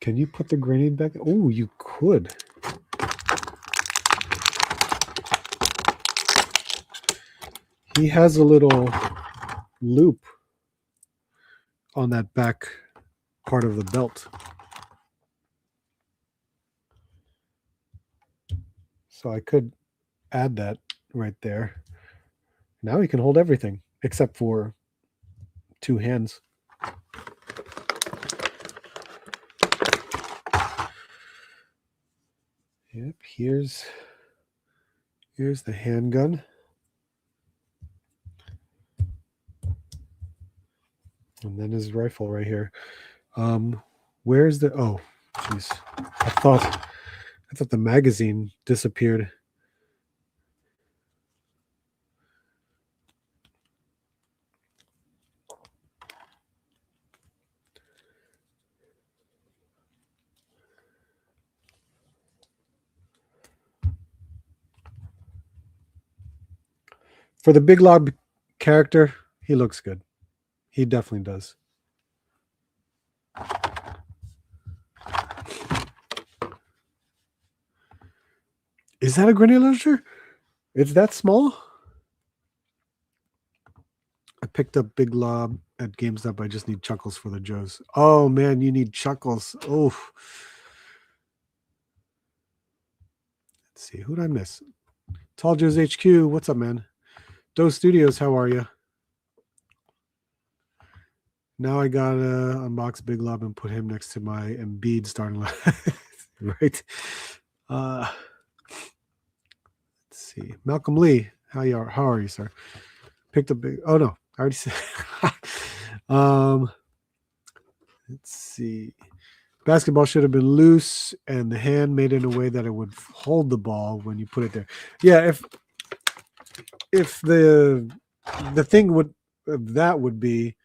Can you put the grenade back? Oh, you could. He has a little loop on that back part of the belt. So I could add that right there. Now he can hold everything except for two hands. Yep, here's the handgun. And then his rifle right here. Where's the, oh, jeez. I thought the magazine disappeared. For the Big Lob character, he looks good. He definitely does. Is that a grenade launcher? It's that small? I picked up Big Lob at GameStop. I just need Chuckles for the Joes. Oh man, you need Chuckles. Oh. Let's see. Who'd I miss? Tall Joe's HQ. What's up, man? Doe Studios, how are you? Now I gotta unbox Big Lob and put him next to my Embiid starting line. Right. Let's see. Malcolm Lee, how are you, sir? Picked up big. Oh no, I already said. Let's see. Basketball should have been loose, and the hand made in a way that it would hold the ball when you put it there. Yeah, if the thing would that would be,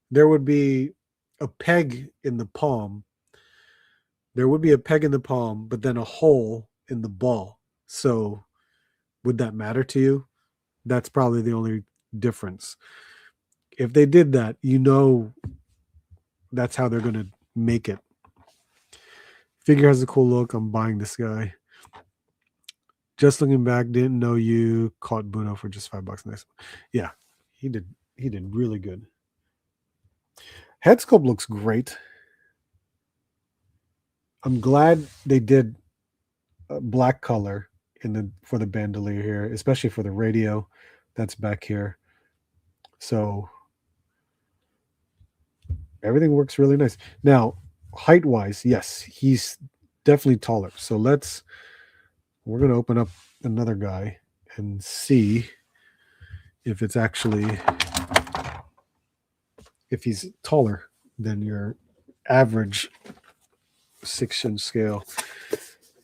there would be a peg in the palm. There would be a peg in the palm, but then a hole in the ball. So would that matter to you? That's probably the only difference. if they did that, you know that's how they're gonna make it. Figure has a cool look. I'm buying this guy. Just looking back, didn't know you caught Bruno for just $5 next. Yeah, he did. He did really good. Head sculpt looks great. I'm glad they did a black color for the bandolier here, especially for the radio that's back here. So everything works really nice. Now, height wise, yes, he's definitely taller. So we're gonna open up another guy and see if it's actually if he's taller than your average 6-inch scale.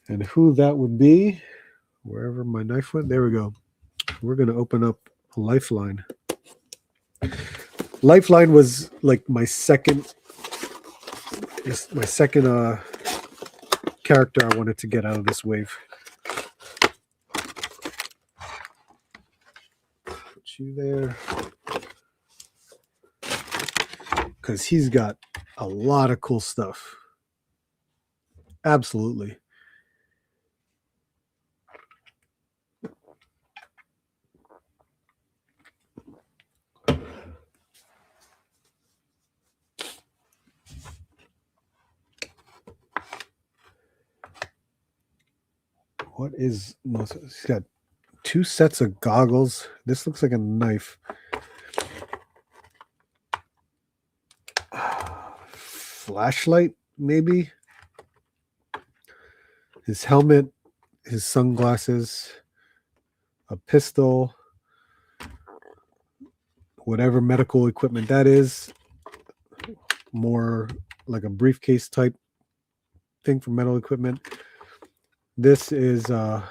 And who that would be, wherever my knife went, there we go. We're gonna open up a Lifeline. Lifeline was like my second character I wanted to get out of this wave. Put you there. Because he's got a lot of cool stuff. Absolutely. What is most? He's got 2 sets of goggles. This looks like a knife. Flashlight, maybe. His helmet, his sunglasses, a pistol, whatever medical equipment that is. More like a briefcase type thing for medical equipment. This is God,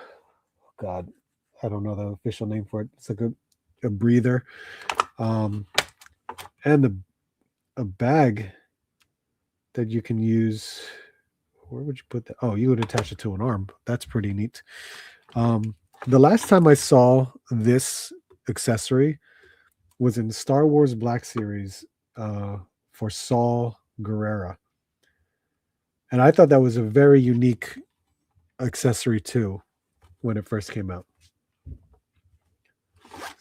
I don't know the official name for it. It's like a breather, and a bag that you can use. Where would you put that? Oh, you would attach it to an arm. That's pretty neat. The last time I saw this accessory was in Star Wars Black Series for Saul Guerrera. And I thought that was a very unique accessory too when it first came out.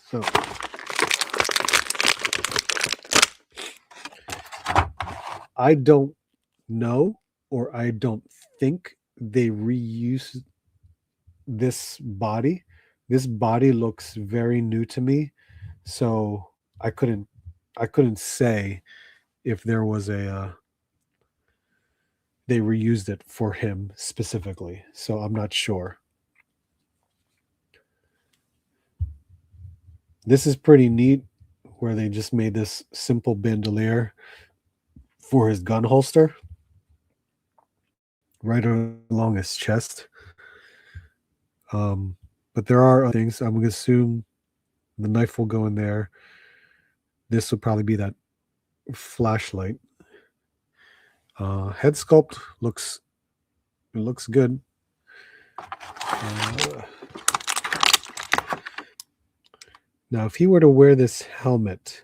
So I don't know, or I don't think they reuse this body. This body looks very new to me, so I couldn't say if there was they reused it for him specifically. So I'm not sure. This is pretty neat, where they just made this simple bandolier for his gun holster right along his chest. But there are other things. I'm going to assume the knife will go in there. This will probably be that flashlight. Head sculpt looks good. Now, if he were to wear this helmet,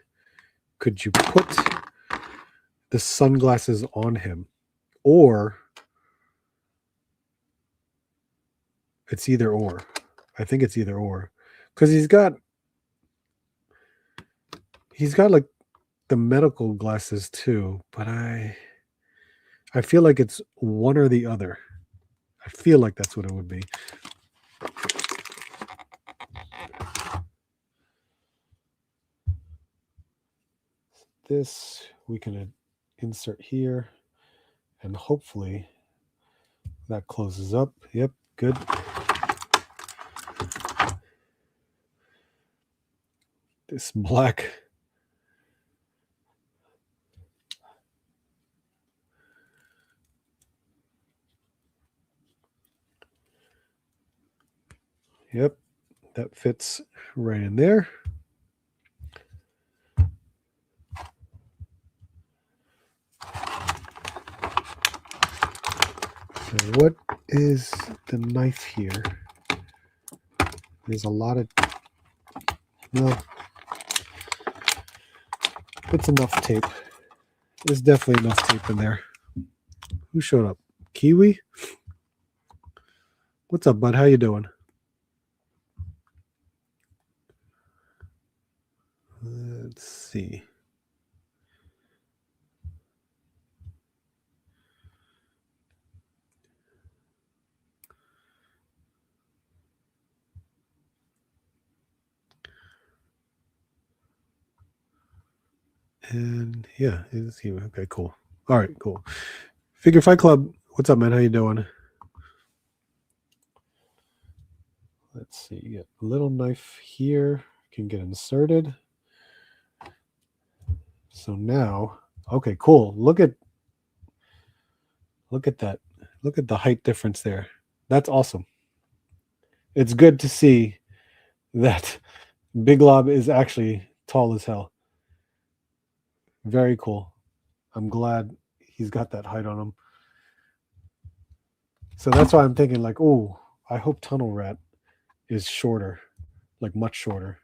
could you put the sunglasses on him? Or it's either or. I think it's either or. Because he's got like the medical glasses too, but I feel like it's one or the other. I feel like that's what it would be. This we can insert here, and hopefully that closes up. Yep, good. This black Yep, that fits right in there. So what is the knife here? There's a lot of... No. It's enough tape. There's definitely enough tape in there. Who showed up? Kiwi? What's up, bud? How you doing? Let's see. And yeah, it's Kiwi. Okay, cool. All right, cool. Figure Fight Club. What's up, man? How you doing? Let's see. You get a little knife here. Can get inserted. So now, okay, cool. Look at that. Look at the height difference there. That's awesome. It's good to see that Big Lob is actually tall as hell. Very cool. I'm glad he's got that height on him. So that's why I'm thinking like, oh, I hope Tunnel Rat is shorter, like much shorter.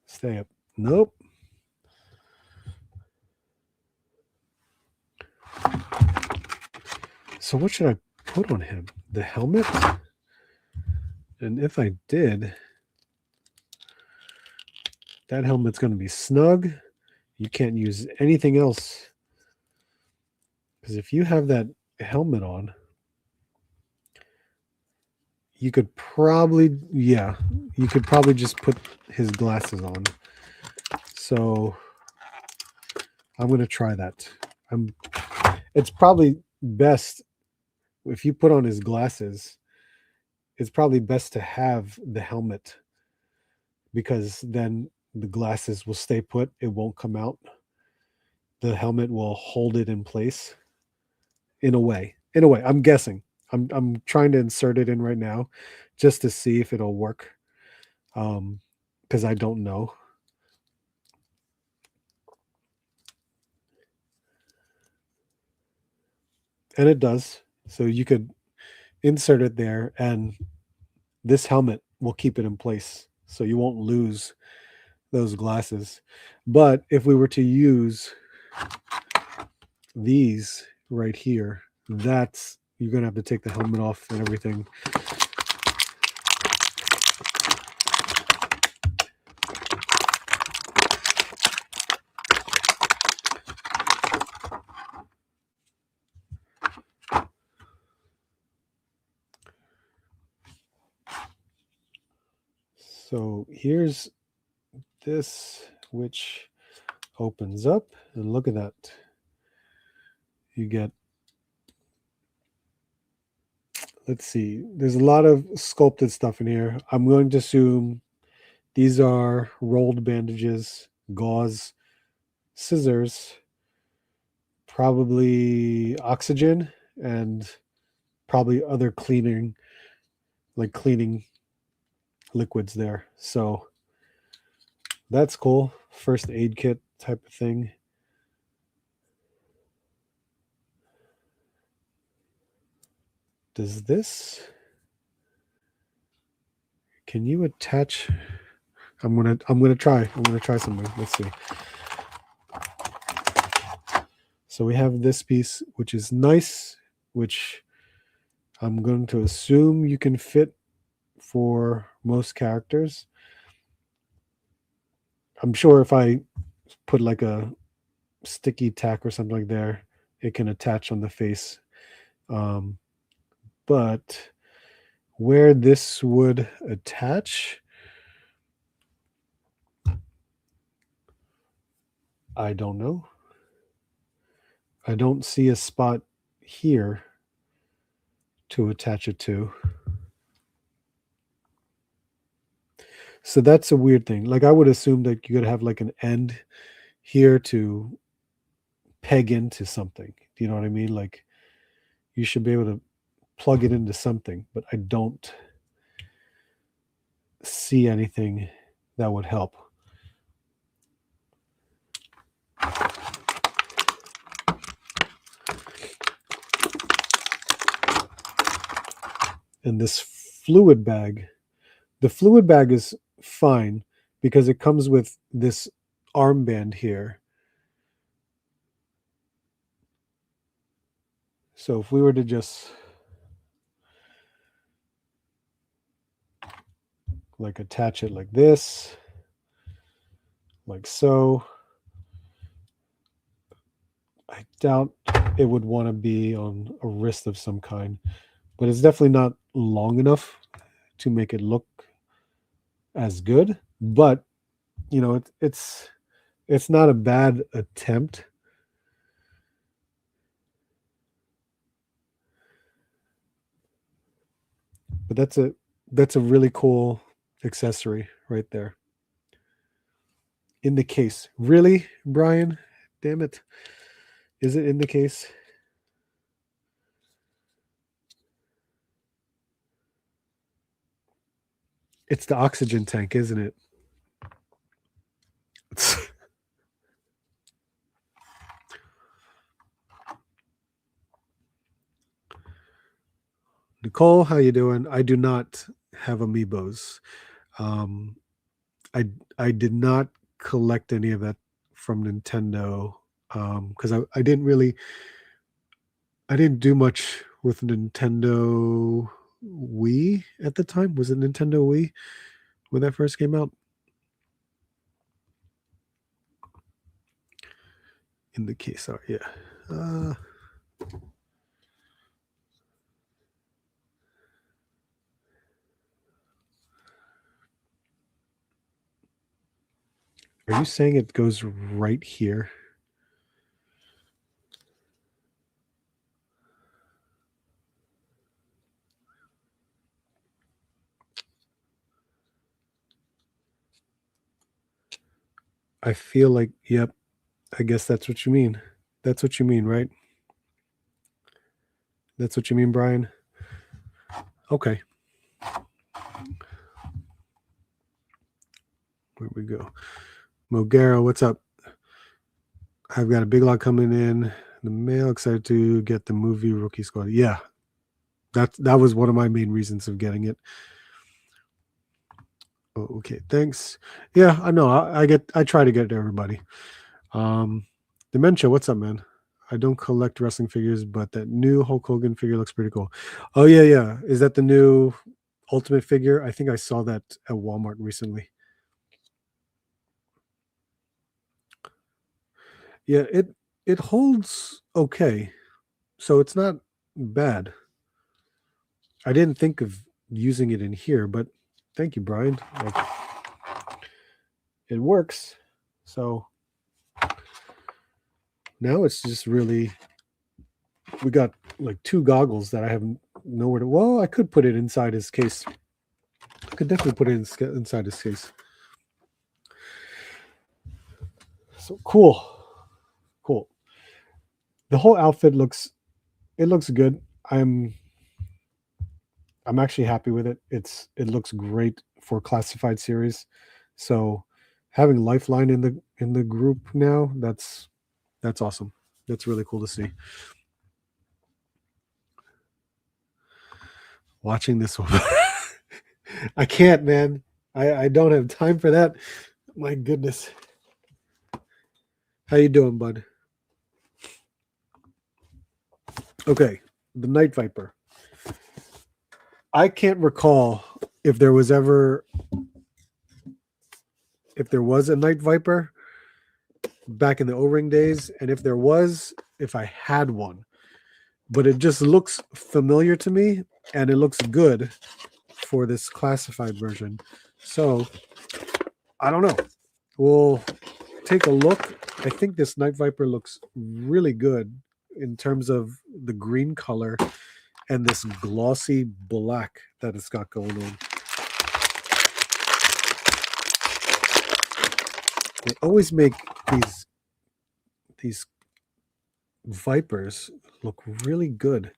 Stay up. Nope. So what should I put on him? The helmet? And if I did, that helmet's going to be snug. You can't use anything else. Because if you have that helmet on, you could probably, you could probably just put his glasses on. So I'm going to try that. It's probably best if you put on his glasses, it's probably best to have the helmet because then the glasses will stay put. It won't come out. The helmet will hold it in place in a way. I'm guessing. I'm trying to insert it in right now just to see if it'll work. Because I don't know. And it does. So you could insert it there and this helmet will keep it in place. So you won't lose those glasses. But if we were to use these right here, that's you're gonna have to take the helmet off and everything. So here's this, which opens up, and look at that. You get, let's see, there's a lot of sculpted stuff in here. I'm going to assume these are rolled bandages, gauze, scissors, probably oxygen, and probably other cleaning liquids there. So that's cool. First aid kit type of thing. Does this, can you attach? I'm gonna try something. Let's see. So we have this piece, which is nice, which I'm going to assume you can fit for most characters. I'm sure if I put like a sticky tack or something like there, it can attach on the face. But where this would attach, I don't know. I don't see a spot here to attach it to. So that's a weird thing. Like I would assume that you could have like an end here to peg into something. Do you know what I mean? Like you should be able to plug it into something, but I don't see anything that would help. And this fluid bag, the fluid bag is fine because it comes with this armband here. So if we were to just like attach it like this, like so, I doubt it would want to be on a wrist of some kind, but it's definitely not long enough to make it look as good. But you know, it's not a bad attempt. But that's a really cool accessory right there in the case. Really, Brian? Damn it! Is it in the case? It's the oxygen tank, isn't it? Nicole, how you doing? I do not have amiibos. Um, I did not collect any of that from Nintendo because I didn't really I didn't do much with Nintendo Wii at the time. Was it Nintendo Wii when that first came out? In the case, sorry, yeah. Are you saying it goes right here? I feel like, yep, I guess that's what you mean. That's what you mean, right? That's what you mean, Brian? Okay. Where we go? Mogera, what's up? I've got a big lot coming in the mail. Excited to get the movie Rookie Squad. Yeah, that was one of my main reasons of getting it. Oh, okay, thanks. Yeah, I know. I try to get to everybody. Dementia, what's up, man? I don't collect wrestling figures, but that new Hulk Hogan figure looks pretty cool. Oh yeah, yeah. Is that the new Ultimate figure? I think I saw that at Walmart recently. Yeah, it holds okay. So it's not bad. I didn't think of using it in here, but thank you, Brian. Like, it works. So now it's just really we got like two goggles that I have nowhere to. Well, I could put it inside his case. I could definitely put it inside his case. So cool, cool. The whole outfit looks good. I'm actually happy with it. It looks great for classified series. So having Lifeline in the group now, that's awesome. That's really cool to see. Watching this one. I can't, man. I don't have time for that. My goodness. How you doing, bud? Okay, the Night Viper. I can't recall if there was ever if there was a Night Viper back in the O-ring days, and if there was, if I had one. But it just looks familiar to me, and it looks good for this classified version. So I don't know. We'll take a look. I think this Night Viper looks really good in terms of the green color and this glossy black that it's got going on. They always make these Vipers look really good.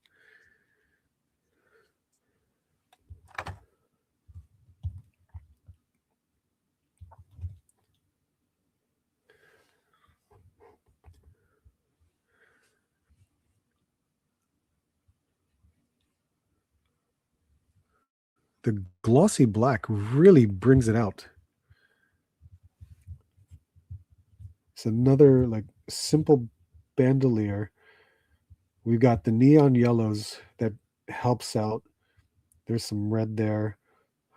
The glossy black really brings it out. It's another like simple bandolier. We've got the neon yellows that helps out. There's some red there,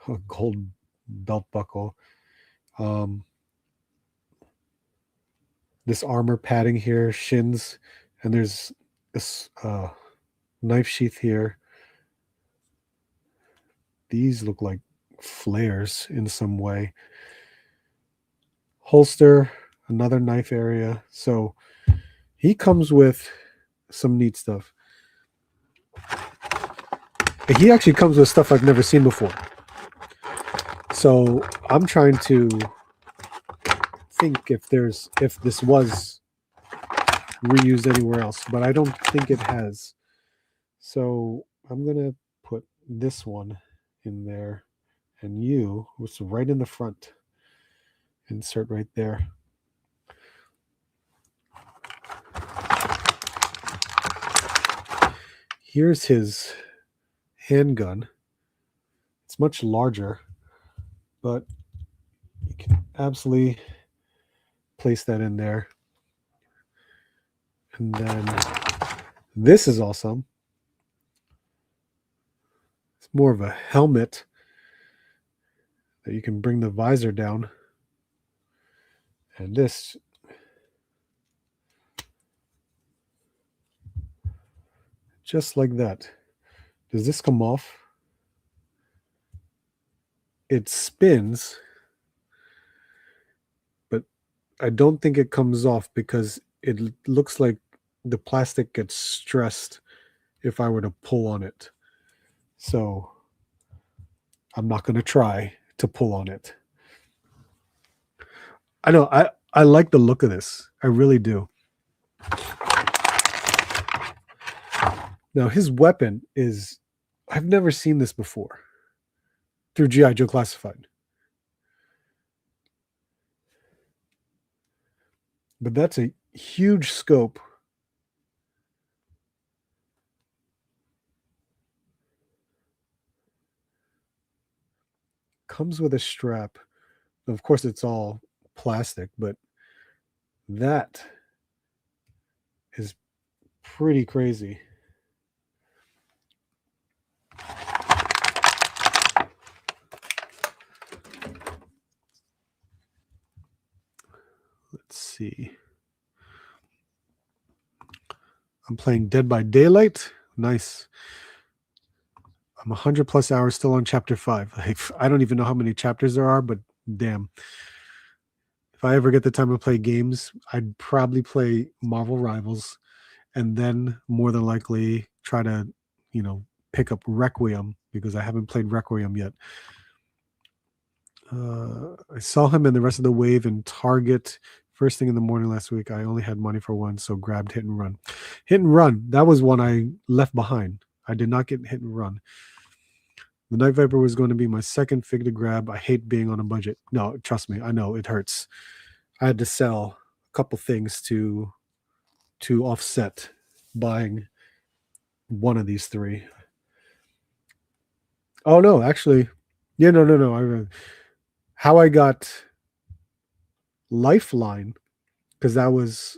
a gold belt buckle. Um, this armor padding here, shins, and there's this knife sheath here. These look like flares in some way. Holster, another knife area. So he comes with some neat stuff. He actually comes with stuff I've never seen before. So I'm trying to think if this was reused anywhere else, but I don't think it has. So I'm gonna put this one in there, and you, which is right in the front, insert right there. Here's his handgun. It's much larger, but you can absolutely place that in there. And then this is awesome. It's more of a helmet that you can bring the visor down. And this, just like that. Does this come off? It spins, but I don't think it comes off because it looks like the plastic gets stressed if I were to pull on it. So I'm not going to try to pull on it. I know, I like the look of this. I really do. Now, his weapon is, I've never seen this before through G.I. Joe Classified. But that's a huge scope. Comes with a strap. Of course, it's all plastic, but that is pretty crazy. Let's see. I'm playing Dead by Daylight. Nice. I'm 100 plus hours still on chapter 5. I don't even know how many chapters there are, but damn. If I ever get the time to play games, I'd probably play Marvel Rivals and then more than likely try to, pick up Requiem because I haven't played Requiem yet. I saw him and the rest of the wave in Target first thing in the morning last week. I only had money for one, so grabbed Hit and Run. Hit and Run, that was one I left behind. I did not get Hit and Run. The Night Viper was going to be my second fig to grab. I hate being on a budget. No, trust me, I know it hurts. I had to sell a couple things to offset buying one of these three. Oh no, actually, yeah, no. How I got Lifeline, because that was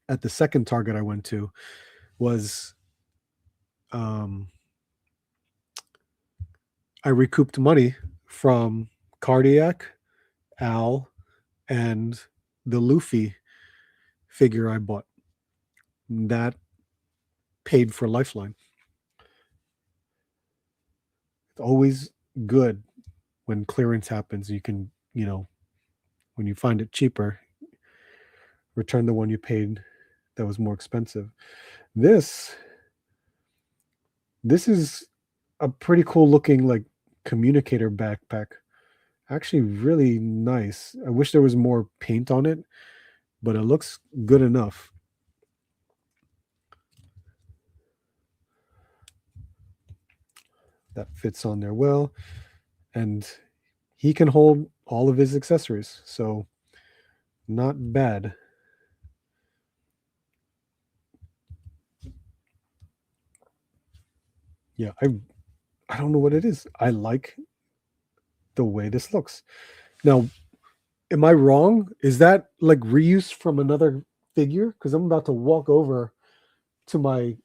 at the second Target I went to, was I recouped money from Cardiac, Al, and the Luffy figure I bought. That paid for Lifeline. It's always good when clearance happens. You can, when you find it cheaper, return the one you paid that was more expensive. This is a pretty cool looking like communicator backpack. Actually really nice. I wish there was more paint on it, but it looks good enough. That fits on there well. And he can hold all of his accessories. So not bad. Yeah, I don't know what it is. I like the way this looks. Now, Am I wrong? Is that like reuse from another figure? Because I'm about to walk over to my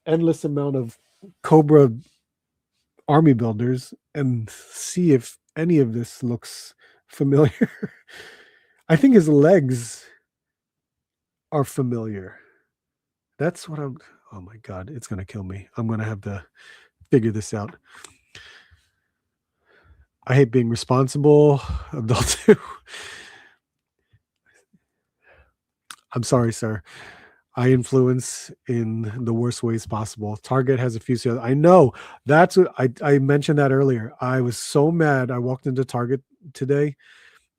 endless amount of Cobra army builders and see if any of this looks familiar. I think his legs are familiar. That's what I'm. Oh my God, it's going to kill me. I'm going to have to figure this out. I hate being responsible. Adult too. I'm sorry, sir. I influence in the worst ways possible. Target has a few sales. I know. That's what I mentioned that earlier. I was so mad. I walked into Target today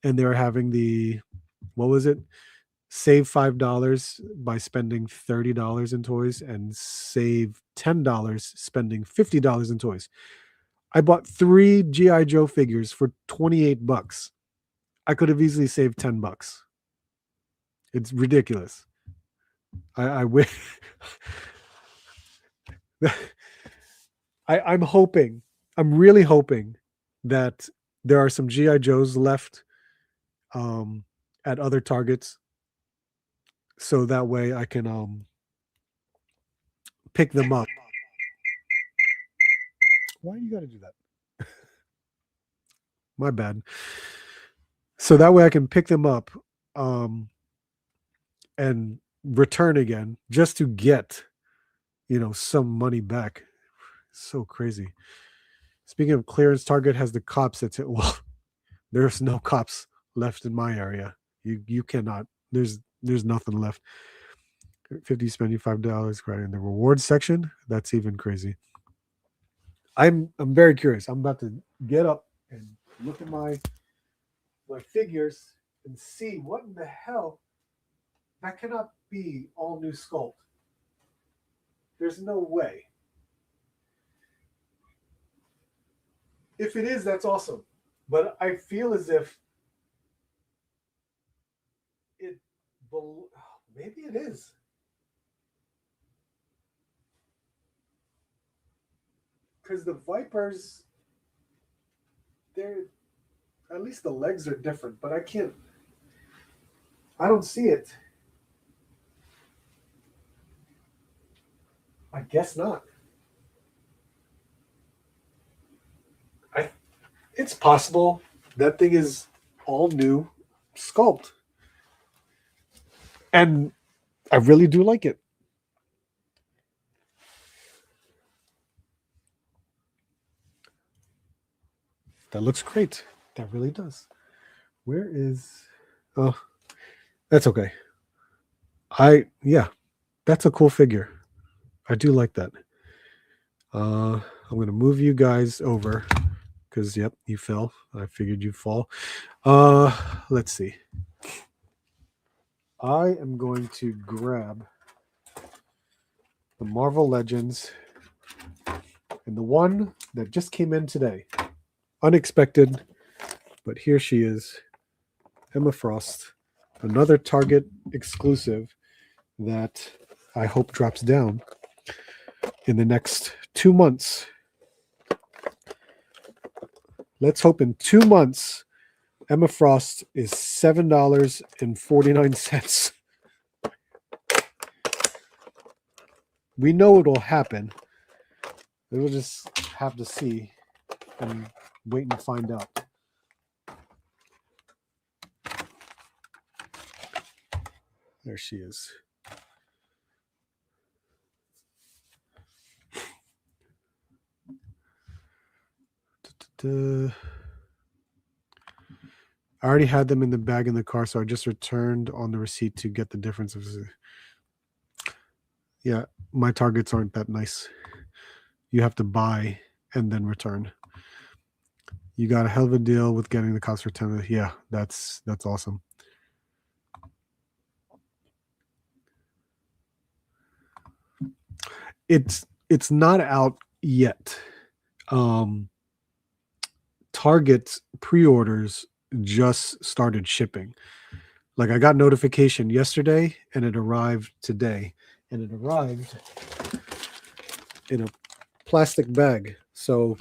and they were having the, what was it? Save $5 by spending $30 in toys and save $10 spending $50 in toys. I bought 3 GI Joe figures for $28. I could have easily saved $10. It's ridiculous. I wish. I'm hoping, I'm really hoping that there are some GI Joes left at other Targets, so that way I can pick them up. Why you got to do that? My bad. So that way I can pick them up and return again just to get, some money back. So crazy. Speaking of clearance, Target has the cops that's it. Well, there's no cops left in my area. You cannot. There's nothing left. 50 spending $5 right in the rewards section. That's even crazy. I'm very curious. I'm about to get up and look at my figures and see what in the hell. That cannot be all new sculpt. There's no way. If it is, that's awesome. But I feel as if it. Maybe it is. Because the Vipers, they're at least the legs are different, but I don't see it. I guess not. It's possible that thing is all new sculpt. And I really do like it. That looks great. That really does. Where is. Oh, that's okay. Yeah, that's a cool figure. I do like that. I'm going to move you guys over because, yep, you fell. I figured you'd fall. Let's see. I am going to grab the Marvel Legends and the one that just came in today. Unexpected, but here she is. Emma Frost. Another Target exclusive that I hope drops down in the next 2 months. Let's hope in 2 months, Emma Frost is $7.49. We know it'll happen. We'll just have to see and wait and find out. There she is. I already had them in the bag in the car, so I just returned on the receipt to get the differences. Yeah, my Targets aren't that nice. You have to buy and then return. You got a hell of a deal with getting the cost for 10. Yeah, that's awesome. It's not out yet. Target's pre-orders just started shipping. Like I got notification yesterday and it arrived today, and it arrived in a plastic bag. So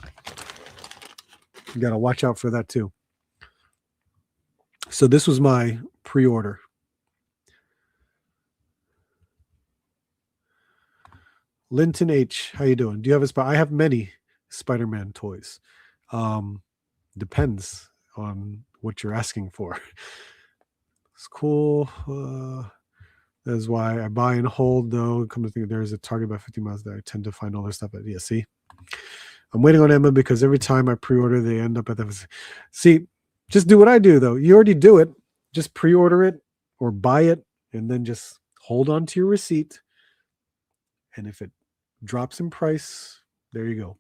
you got to watch out for that too. So this was my pre-order. Linton H, how you doing? Do you have a spot? I have many Spider-Man toys. Um, depends on what you're asking for. It's cool. That's why I buy and hold, though. Come to think, there's a Target about 50 miles that I tend to find all their stuff at. Yeah, see? I'm waiting on Emma because every time I pre-order, they end up at the. See, just do what I do, though. You already do it. Just pre-order it or buy it, and then just hold on to your receipt. And if it drops in price, there you go.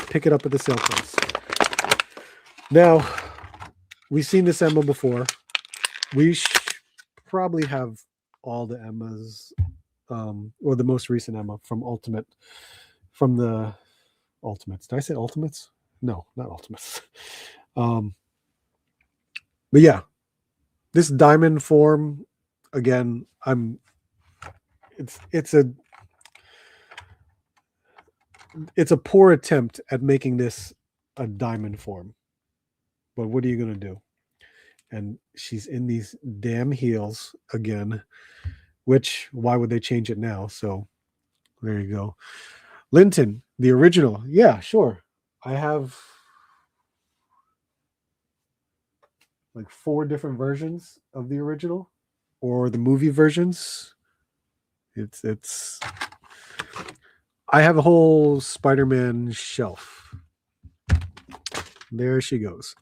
Pick it up at the sale price. Now, we've seen this Emma before. We probably have all the Emmas, or the most recent Emma from the Ultimates. Did I say Ultimates? No, not Ultimates. But yeah, this diamond form, again, it's a poor attempt at making this a diamond form. But what are you gonna do? And she's in these damn heels again, which why would they change it now? So there you go. Linton, the original. Yeah, sure. I have like 4 different versions of the original or the movie versions. It's I have a whole Spider-Man shelf. There she goes.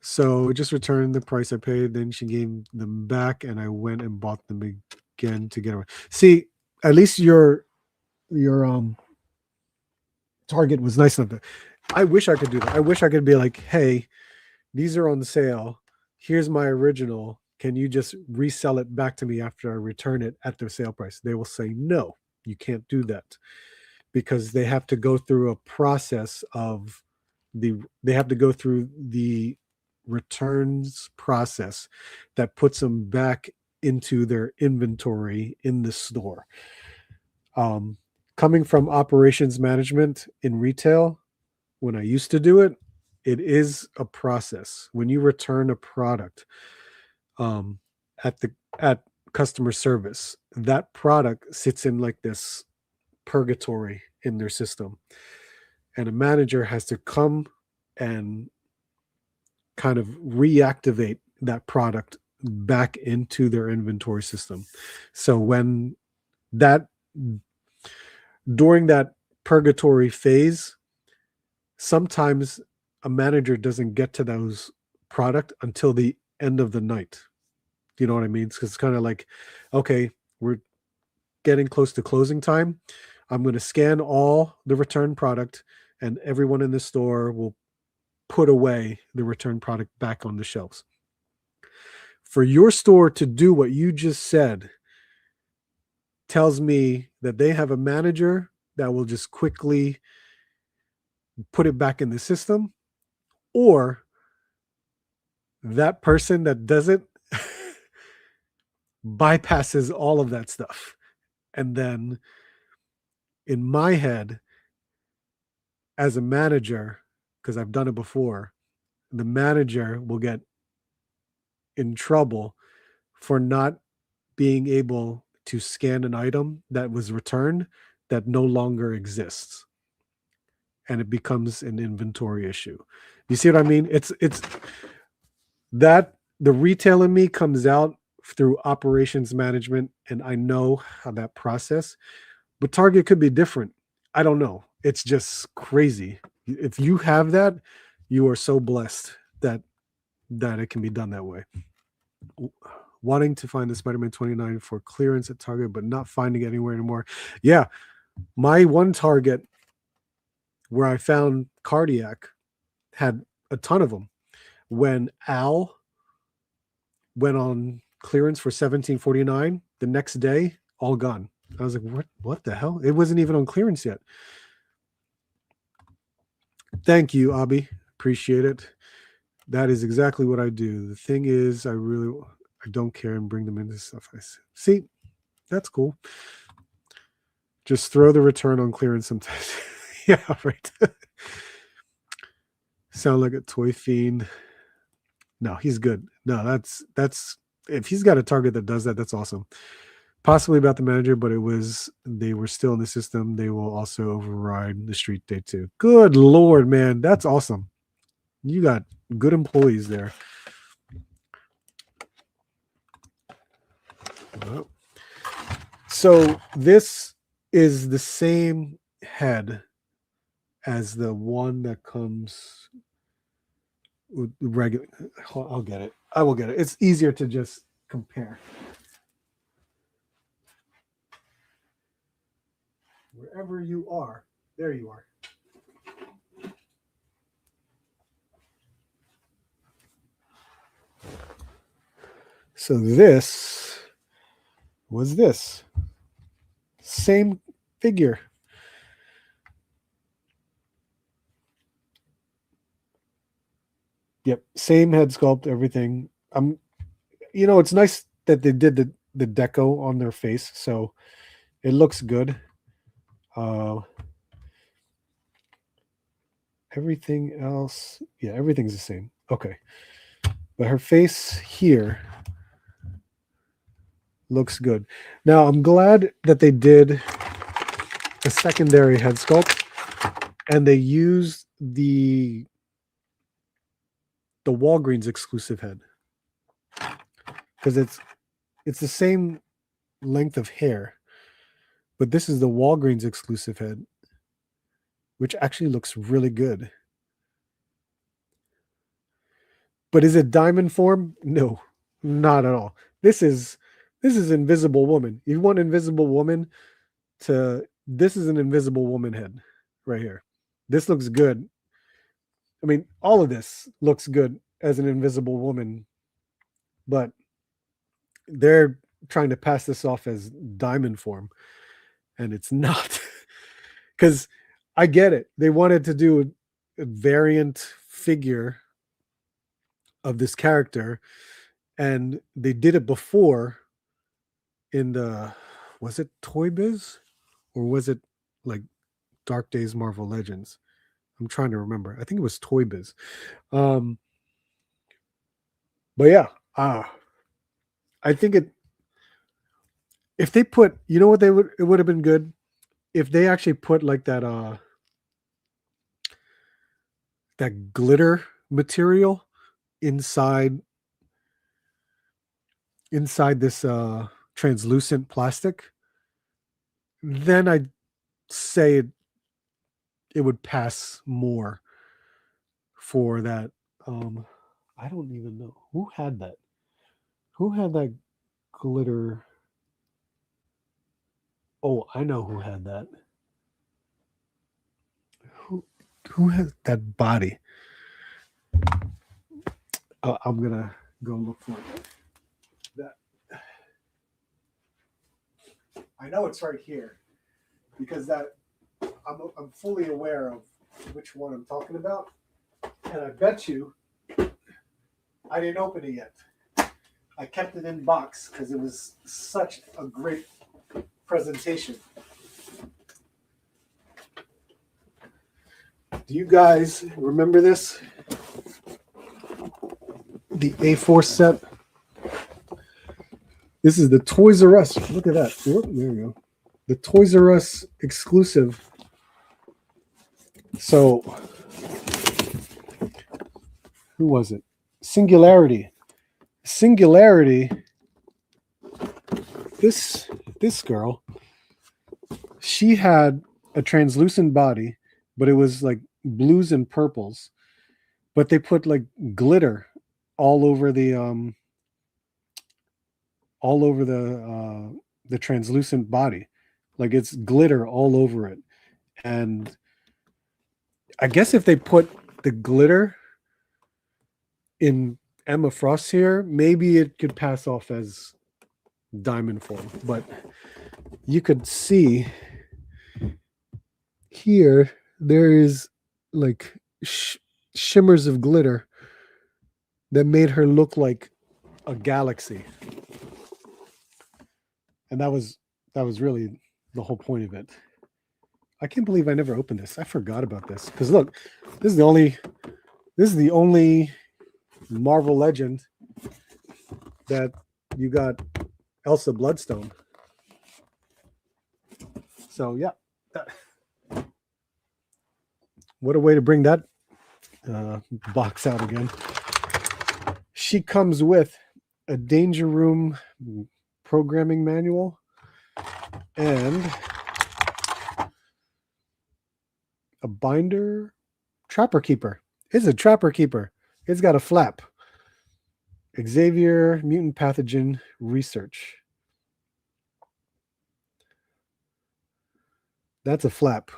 So just returned the price I paid. Then she gave them back, and I went and bought them again to get away. See, at least your Target was nice enough. I wish I could do that. I wish I could be like, hey, these are on sale. Here's my original. Can you just resell it back to me after I return it at the sale price? They will say, no, you can't do that because they have to go through a process of they have to go through the returns process that puts them back into their inventory in the store. Coming from operations management in retail, when I used to do it, it is a process. When you return a product um, at customer service, that product sits in like this purgatory in their system, and a manager has to come and kind of reactivate that product back into their inventory system. So when that during that purgatory phase, sometimes a manager doesn't get to those product until the end of the night. You know what I mean? Because it's kind of like, okay, we're getting close to closing time. I'm going to scan all the return product, and everyone in the store will put away the return product back on the shelves. For your store to do what you just said tells me that they have a manager that will just quickly put it back in the system, or that person that does it bypasses all of that stuff. And then in my head, as a manager, because I've done it before, the manager will get in trouble for not being able to scan an item that was returned that no longer exists. And it becomes an inventory issue. You see what I mean? It's that the retail in me comes out through operations management, and I know how that process, but Target could be different. I don't know. It's just crazy. If you have that, you are so blessed that it can be done that way. Wanting to find the Spider-Man 29 for clearance at Target, but not finding it anywhere anymore. Yeah, my one Target where I found Cardiac had a ton of them. When Al went on clearance for $17.49, the next day, all gone. I was like, what the hell? It wasn't even on clearance yet. Thank you, Abby. Appreciate it. That is exactly what I do. The thing is, I don't care and bring them into stuff. I see. That's cool. Just throw the return on clearance sometimes. Yeah, right. Sound like a toy fiend. No, he's good. No, that's if he's got a target that does that, that's awesome. Possibly about the manager, but they were still in the system. They will also override the street day too. Good lord, man, that's awesome. You got good employees there. Well, so this is the same head as the one that comes with regular. I'll get it. I will get it. It's easier to just compare. Wherever you are, there you are. So this was this same figure. Yep, same head sculpt, everything. It's nice that they did the deco on their face, so it looks good. Everything else, yeah, everything's the same. Okay, but her face here looks good. Now I'm glad that they did a secondary head sculpt, and they used the Walgreens exclusive head because it's the same length of hair, but this is the Walgreens exclusive head, which actually looks really good. But is it diamond form? No, not at all. This is Invisible Woman. You want Invisible Woman this is an Invisible Woman head right here. This looks good. I mean, all of this looks good as an Invisible Woman, but they're trying to pass this off as diamond form, and it's not. Because I get it. They wanted to do a variant figure of this character, and they did it before in was it Toy Biz or was it like Dark Days Marvel Legends? I'm trying to remember. I think it was Toy Biz. But yeah, I think if they put, what it would have been good if they actually put like that glitter material inside this translucent plastic. Then I'd say it would pass more for that. I don't even know who had that. Who had that glitter? Oh, I know who had that. Who has that body? I'm gonna go look for it. That I know it's right here because I'm fully aware of which one I'm talking about, and I bet you I didn't open it yet. I kept it in box because it was such a great presentation. Do you guys remember this? The A4 set. This is the Toys R Us. Look at that. Whoop, there you go. The Toys R Us exclusive. So, who was it? Singularity. This girl, she had a translucent body, but it was like blues and purples. But they put like glitter all over the translucent body. Like it's glitter all over it. And I guess if they put the glitter in Emma Frost here, maybe it could pass off as diamond form. But you could see here there is like shimmers of glitter that made her look like a galaxy. And that was really the whole point of it. I can't believe I never opened this. I forgot about this. Because look, this is the only Marvel Legend that you got Elsa Bloodstone. So yeah, what a way to bring that box out again. She comes with a Danger Room programming manual and a binder. Trapper Keeper. It's a Trapper Keeper. It's got a flap. Xavier Mutant Pathogen Research. That's a flap.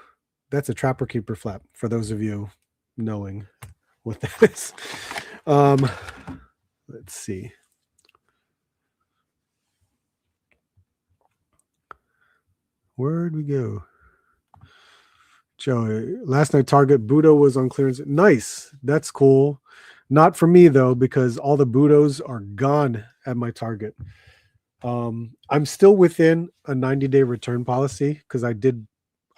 That's a Trapper Keeper flap, for those of you knowing what that is. Let's see. Where'd we go? Joe, last night Target Budo was on clearance. Nice. That's cool. Not for me though, because all the Budos are gone at my Target. I'm still within a 90-day return policy because I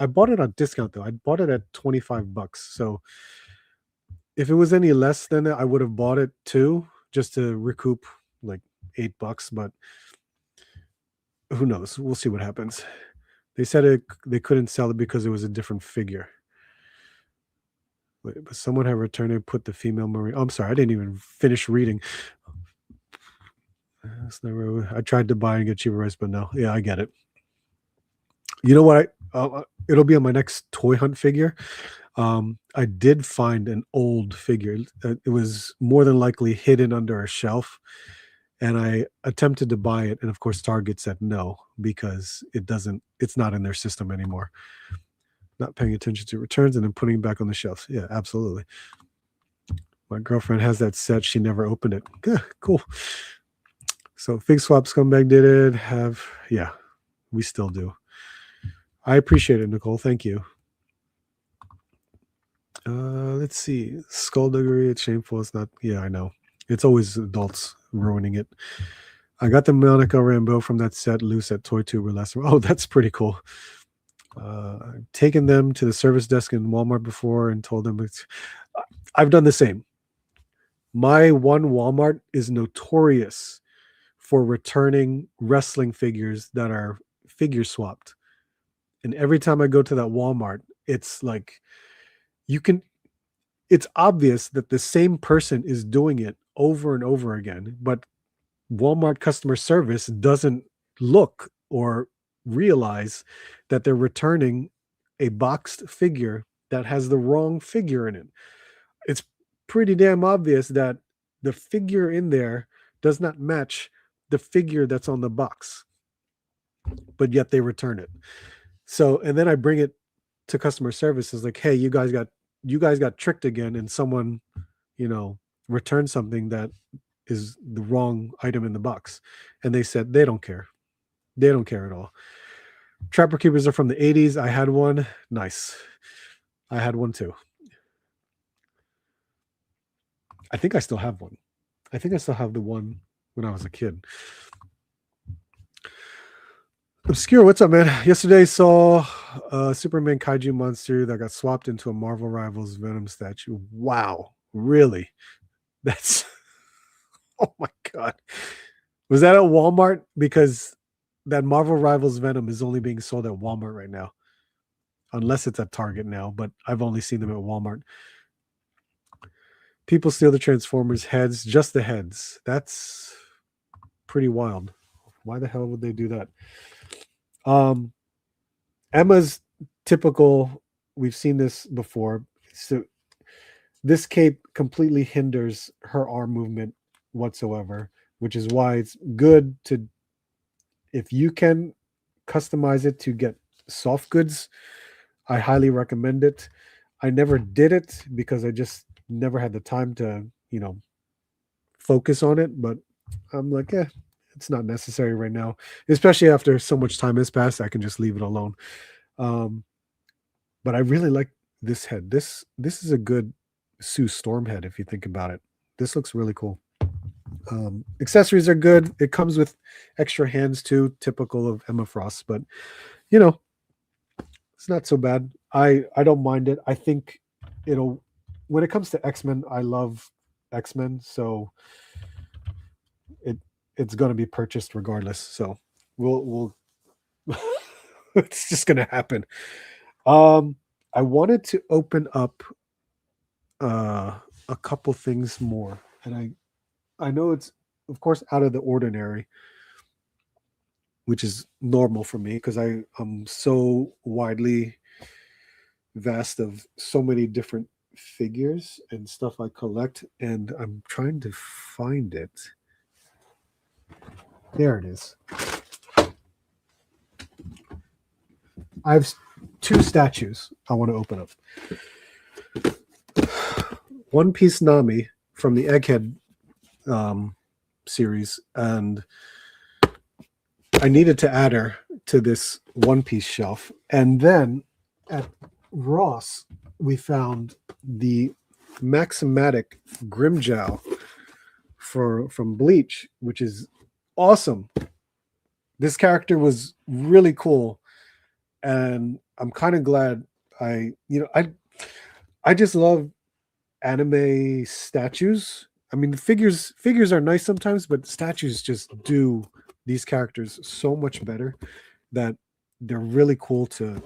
bought it on discount though. I bought it at $25. So if it was any less than that, I would have bought it too, just to recoup like $8. But who knows? We'll see what happens. They said they couldn't sell it because it was a different figure. Wait, but someone had returned and put the female Marine. Oh, I'm sorry, I didn't even finish reading. I tried to buy and get cheaper price, but no. Yeah, I get it. You know what? It'll be on my next toy hunt figure. I did find an old figure. It was more than likely hidden under a shelf, and I attempted to buy it, and of course Target said no because it's not in their system anymore. Not paying attention to returns and then putting it back on the shelf. Yeah, absolutely. My girlfriend has that set. She never opened it. Cool. So Fig Swap Scumbag did it. Yeah, we still do. I appreciate it, Nicole. Thank you. Let's see. Skullduggery, it's shameful. It's not. Yeah, I know. It's always adults ruining it. I got the Monica Rambeau from that set loose at Toy Tube or less. Oh, that's pretty cool. I've taken them to the service desk in Walmart before and told them I've done the same. My one Walmart is notorious for returning wrestling figures that are figure swapped. And every time I go to that Walmart, it's like it's obvious that the same person is doing it over and over again, but Walmart customer service doesn't look or realize that they're returning a boxed figure that has the wrong figure in it. It's pretty damn obvious that the figure in there does not match the figure that's on the box, but yet they return it. So, and then I bring it to customer services like, hey, you guys got tricked again, and someone, returned something that is the wrong item in the box. And they said they don't care. They don't care at all. Trapper Keepers are from the 80s. I had one. Nice. I had one too. I think I still have one. I think I still have the one when I was a kid. Obscure, what's up, man? Yesterday saw a Superman kaiju monster that got swapped into a Marvel Rivals Venom statue. Wow, really? That's oh my god. Was that at Walmart? Because that Marvel Rivals Venom is only being sold at Walmart right now, unless it's at Target now. But I've only seen them at Walmart. People steal the Transformers heads, just the heads. That's pretty wild. Why the hell would they do that? Emma's typical. We've seen this before. So this cape completely hinders her arm movement whatsoever, which is why it's good to, if you can customize it to get soft goods, I highly recommend it. I never did it because I just never had the time to, focus on it. But I'm like, it's not necessary right now, especially after so much time has passed. I can just leave it alone. But I really like this head. This is a good Sue Storm head if you think about it. This looks really cool. Accessories are good. It comes with extra hands too, typical of Emma Frost, but it's not so bad. I don't mind it. I think when it comes to X-Men, I love X-Men, so it it's going to be purchased regardless. So we'll it's just going to happen. I wanted to open up a couple things more, and I know it's of course out of the ordinary, which is normal for me because I'm so widely vast of so many different figures and stuff I collect, and I'm trying to find it. There it is. I have two statues I want to open up. One Piece Nami from the Egghead series, and I needed to add her to this One Piece shelf. And then at Ross, we found the Maximatic Grimjow from Bleach, which is awesome. This character was really cool, and I'm kind of glad I just love anime statues. I mean, the figures are nice sometimes, but statues just do these characters so much better that they're really cool to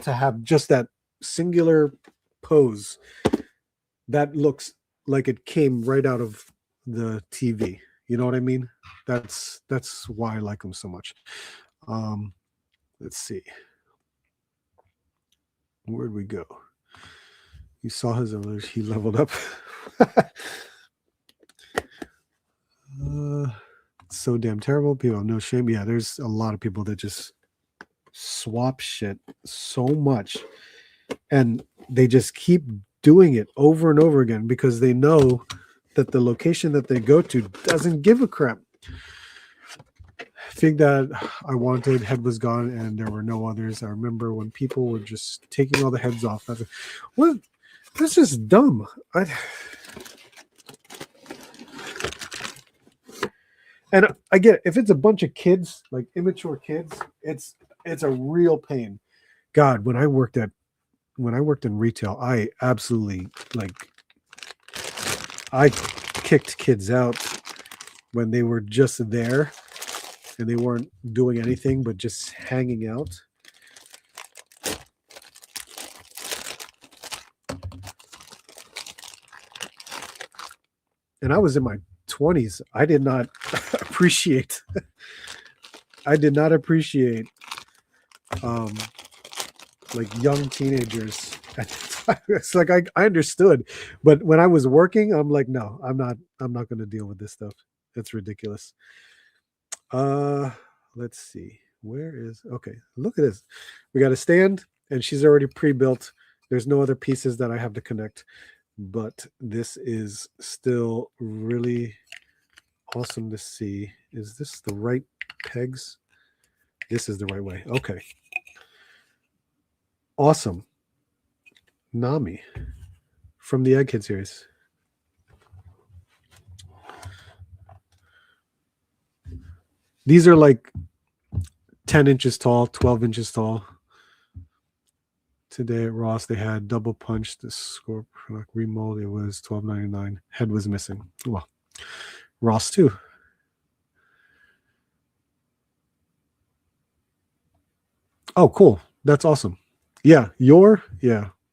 have just that singular pose that looks like it came right out of the TV. You know what I mean? That's why I like them so much. Let's see. Where'd we go? You saw his evolution. He leveled up. So damn terrible. People have no shame. Yeah, there's a lot of people that just swap shit so much, and they just keep doing it over and over again because they know that the location that they go to doesn't give a crap. Fig that I wanted, head was gone, and there were no others. I remember when people were just taking all the heads off. What? That's just dumb. And I get it. If it's a bunch of kids, like immature kids, it's a real pain. God, when I worked in retail, I absolutely I kicked kids out when they were just there and they weren't doing anything but just hanging out. And I was in my 20s. I did not appreciate like young teenagers at the time. It's like I understood, but when I was working, I'm like, no, I'm not going to deal with this stuff. It's ridiculous. Let's see. Where is okay? Look at this. We got a stand, and she's already pre-built. There's no other pieces that I have to connect, but this is still really awesome to see. Is this the right pegs? This is the right way. Okay. Awesome. Nami from the Egghead series. These are like 10 inches tall, 12 inches tall. Today at Ross, they had double punch the score remold. It was $12.99. Head was missing. Well, Ross too. Oh, cool. That's awesome. Yeah,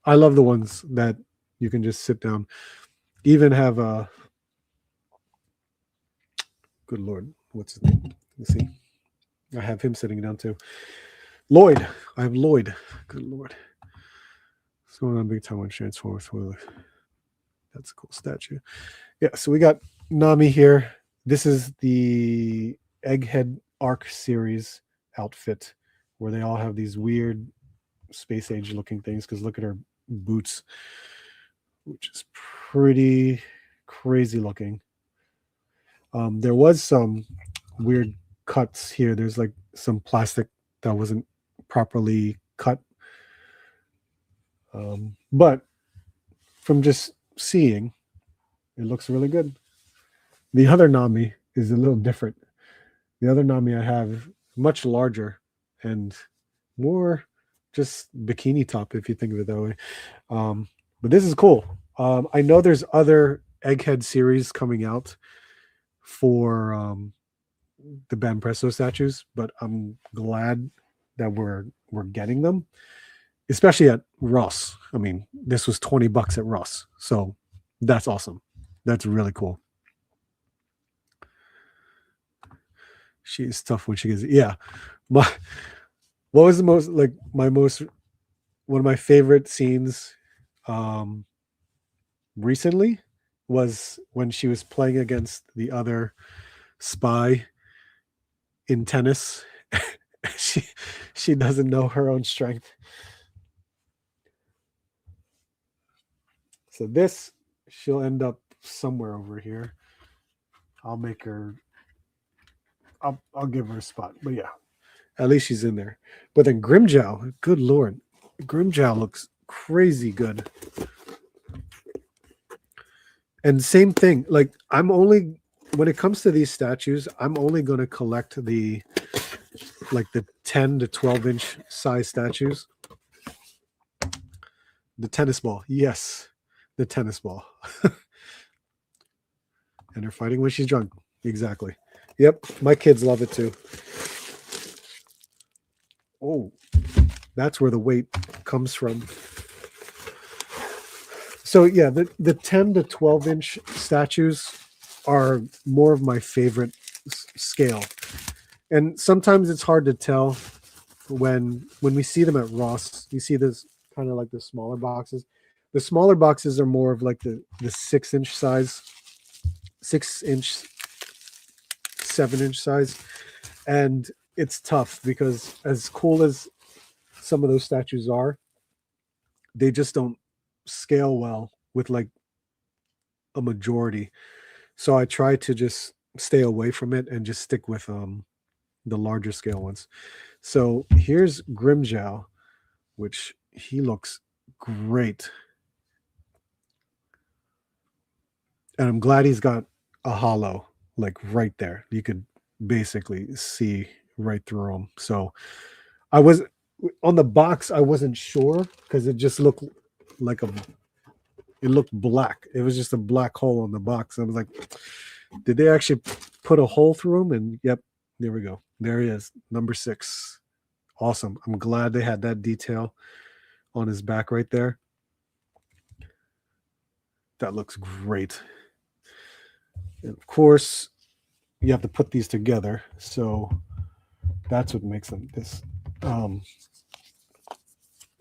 I love the ones that you can just sit down. Even have a good Lord, what's his name? Let's see. I have him sitting down too. Lloyd. I have Lloyd. Good Lord. What's going on big time on Transformers? That's a cool statue. Yeah, so we got Nami here. This is the Egghead Arc series outfit where they all have these weird space age looking things because look at her boots, which is pretty crazy looking. There was some weird cuts here. There's like some plastic that wasn't properly cut. But from just seeing, it looks really good. The other Nami is a little different. The other Nami I have much larger and more just bikini top, if you think of it that way. But this is cool. I know there's other Egghead series coming out for the Ben Presto statues, but I'm glad that we're getting them, especially at Ross. I mean, this was $20 at Ross, so that's awesome. That's really cool. She's tough when she gets, yeah. My what was the most like my most one of my favorite scenes um recently was when she was playing against the other spy in tennis. she she doesn't know her own strength. So this she'll end up somewhere over here. I'll make her I'll give her a spot. But yeah, at least she's in there. But then Grimjow, good lord. Grimjow looks crazy good. And same thing, like I'm only when it comes to these statues, I'm only going to collect the like the 10 to 12 inch size statues. The tennis ball, yes, the tennis ball. And they're fighting when she's drunk. Exactly. Yep, my kids love it too. Oh, that's where the weight comes from. So yeah, the 10 to 12 inch statues are more of my favorite scale. And sometimes it's hard to tell when we see them at Ross. You see this kind of like the smaller boxes. The smaller boxes are more of like the 6 inch size, 6 inch, 7 inch size. And it's tough because as cool as some of those statues are, they just don't scale well with like a majority. So I try to just stay away from it and just stick with the larger scale ones. So here's Grimjow, which he looks great. And I'm glad he's got a hollow like right there. You could basically see right through him. So I was on the box, I wasn't sure because it just looked like it looked black. It was just a black hole on the box. I was like, did they actually put a hole through him? And yep, there we go. There he is, number 6. Awesome. I'm glad they had that detail on his back right there. That looks great. And of course, you have to put these together. So that's what makes them this.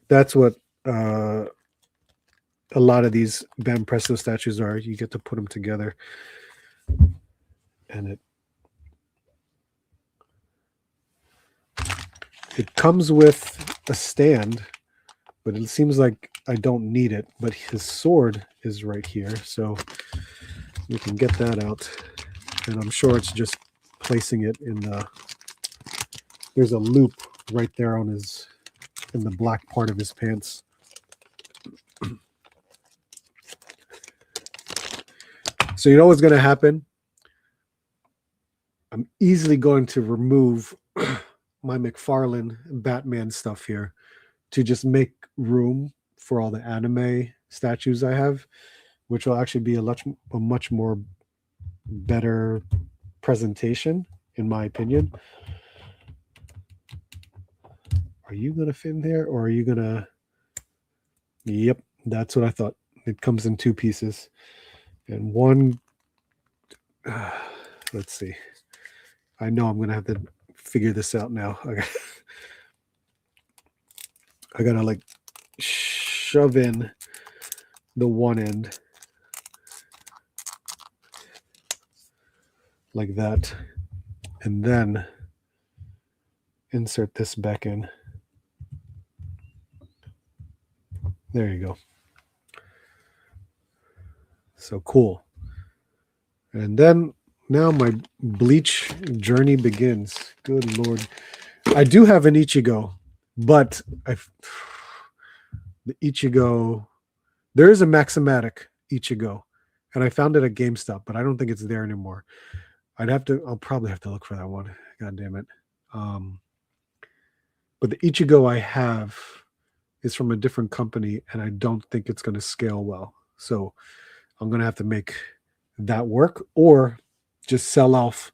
That's what a lot of these Ben Presto statues are. You get to put them together. And it comes with a stand, but it seems like I don't need it. But his sword is right here. So you can get that out. And I'm sure it's just placing it in the, there's a loop right there on his, in the black part of his pants. So you know what's going to happen? I'm easily going to remove my McFarlane Batman stuff here to just make room for all the anime statues I have, which will actually be a much more better presentation, in my opinion. Are you going to fit in there or are you going to? Yep, that's what I thought. It comes in 2 pieces. And one, let's see. I know I'm going to have to figure this out now. I got to like shove in the one end like that. And then insert this back in. There you go. So cool. And then now my bleach journey begins. Good Lord. I do have an Ichigo, but the Ichigo, there is a Maximatic Ichigo, and I found it at GameStop, but I don't think it's there anymore. I'll probably have to look for that one. God damn it. But the Ichigo I have is from a different company, and I don't think it's going to scale well. So I'm going to have to make that work or just sell off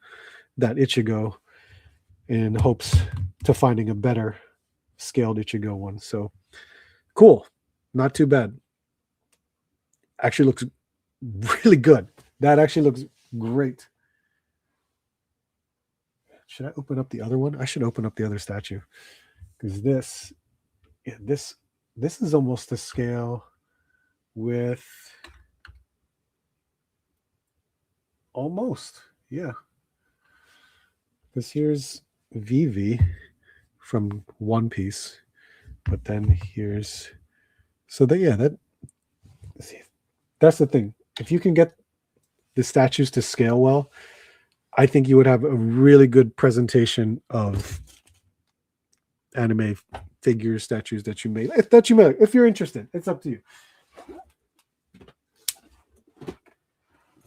that Ichigo in hopes to finding a better scaled Ichigo one. So cool. Not too bad. Actually looks really good. That actually looks great. Should I open up the other one? I should open up the other statue because this is almost to scale with almost, yeah. Because here's Vivi from One Piece, but then here's that's the thing. If you can get the statues to scale well, I think you would have a really good presentation of anime figure statues that you made. If you're interested, it's up to you.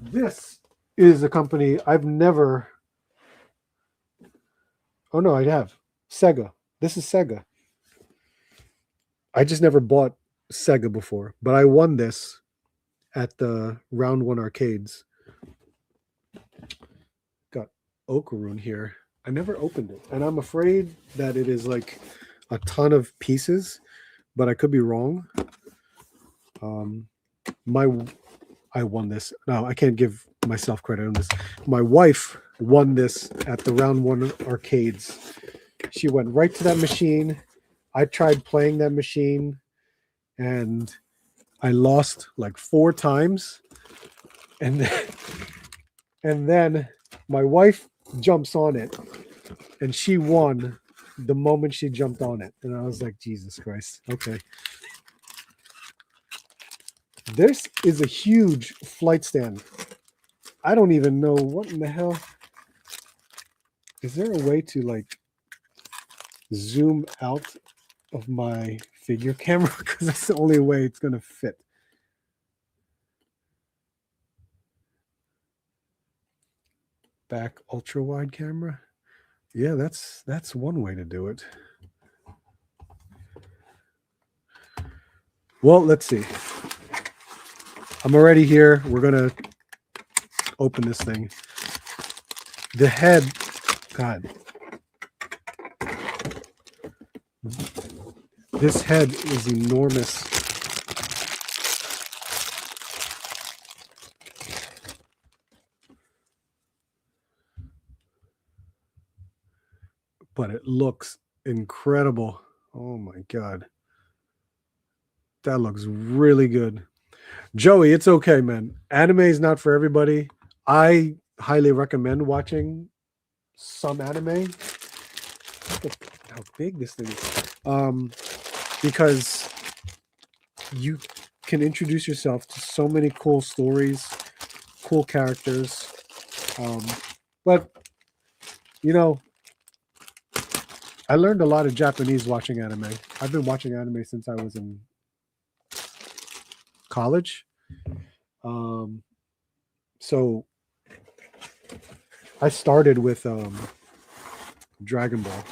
This is a company I've never. Oh no, I have Sega. This is Sega. I just never bought Sega before, but I won this at the Round One arcades. Got Okarun here. I never opened it, and I'm afraid that it is like a ton of pieces, but I could be wrong. I won this. No, I can't give myself credit on this. My wife won this at the Round One arcades. She went right to that machine. I tried playing that machine, and I lost like 4 times, and then my wife jumps on it, and she won the moment she jumped on it, and I was like, Jesus Christ, okay. This is a huge flight stand. I don't even know what in the hell. Is there a way to like zoom out of my figure camera? Because that's the only way it's going to fit. Back ultra wide camera. Yeah, that's one way to do it. Well, let's see. I'm already here. We're going to open this thing. The head, God. This head is enormous. But it looks incredible. Oh my God. That looks really good. Joey, it's okay, man. Anime is not for everybody. I highly recommend watching some anime. Look at how big this thing is. Because you can introduce yourself to so many cool stories, cool characters. But, you know, I learned a lot of Japanese watching anime. I've been watching anime since I was in college. So I started with Dragon Ball.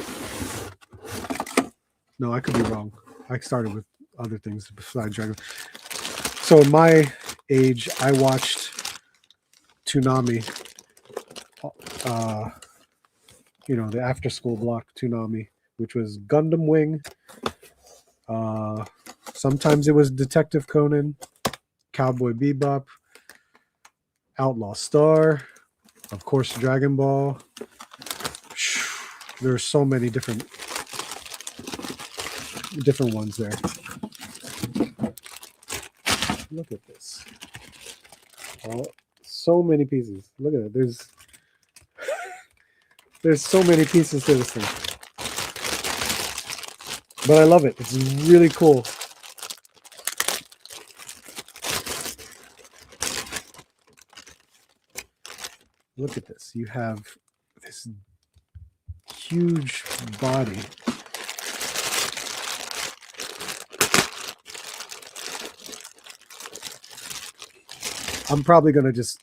No, I could be wrong. I started with other things besides Dragon Ball. So in my age, I watched Toonami. The after school block Toonami, which was Gundam Wing. Sometimes it was Detective Conan, Cowboy Bebop, Outlaw Star, of course Dragon Ball. There are so many different ones there. Look at this. So many pieces. Look at it. There's so many pieces to this thing. But I love it. It's really cool. Look at this. You have this huge body. I'm probably going to just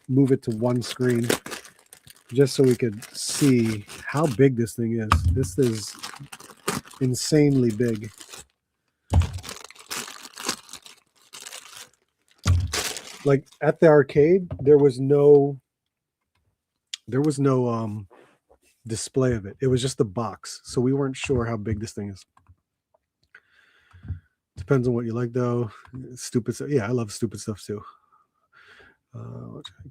move it to one screen just so we could see how big this thing is. This is insanely big. like at the arcade, there was no display of it. It was just the box, so we weren't sure how big this thing is. Depends on what you like, though. Stupid stuff. Yeah, I love stupid stuff too.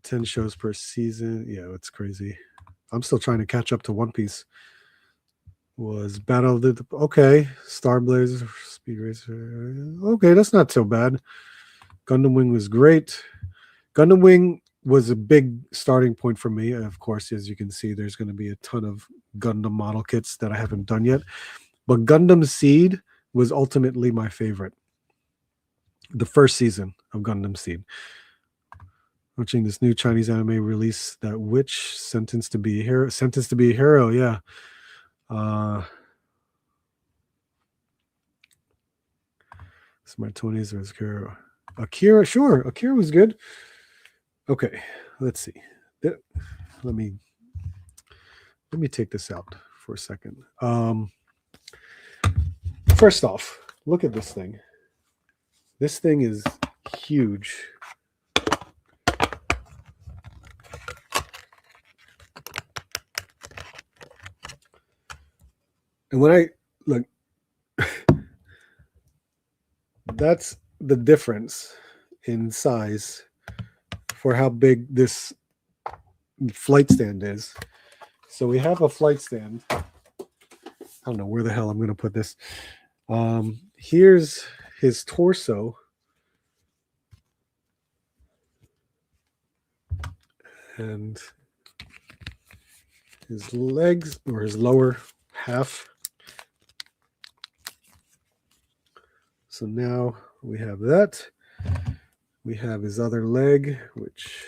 10 shows per season. Yeah, it's crazy. I'm still trying to catch up to One Piece. Was Battle of the okay, Star Blazer, Speed Racer. Okay, that's not so bad. Gundam Wing was great. Gundam Wing was a big starting point for me. Of course, as you can see, there's going to be a ton of Gundam model kits that I haven't done yet. But Gundam Seed was ultimately my favorite. The first season of Gundam Seed. Watching this new Chinese anime release, that witch sentenced to be a hero. Sentenced to be a hero, yeah. It's my 20s. There's Akira. Akira, sure. Akira was good. Okay, let's see. Let me take this out for a second. First off, look at this thing. This thing is huge. And when I look, that's the difference in size for how big this flight stand is. So we have a flight stand. I don't know where the hell I'm going to put this. Here's his torso. And his legs, or his lower half. So now we have that. We have his other leg, which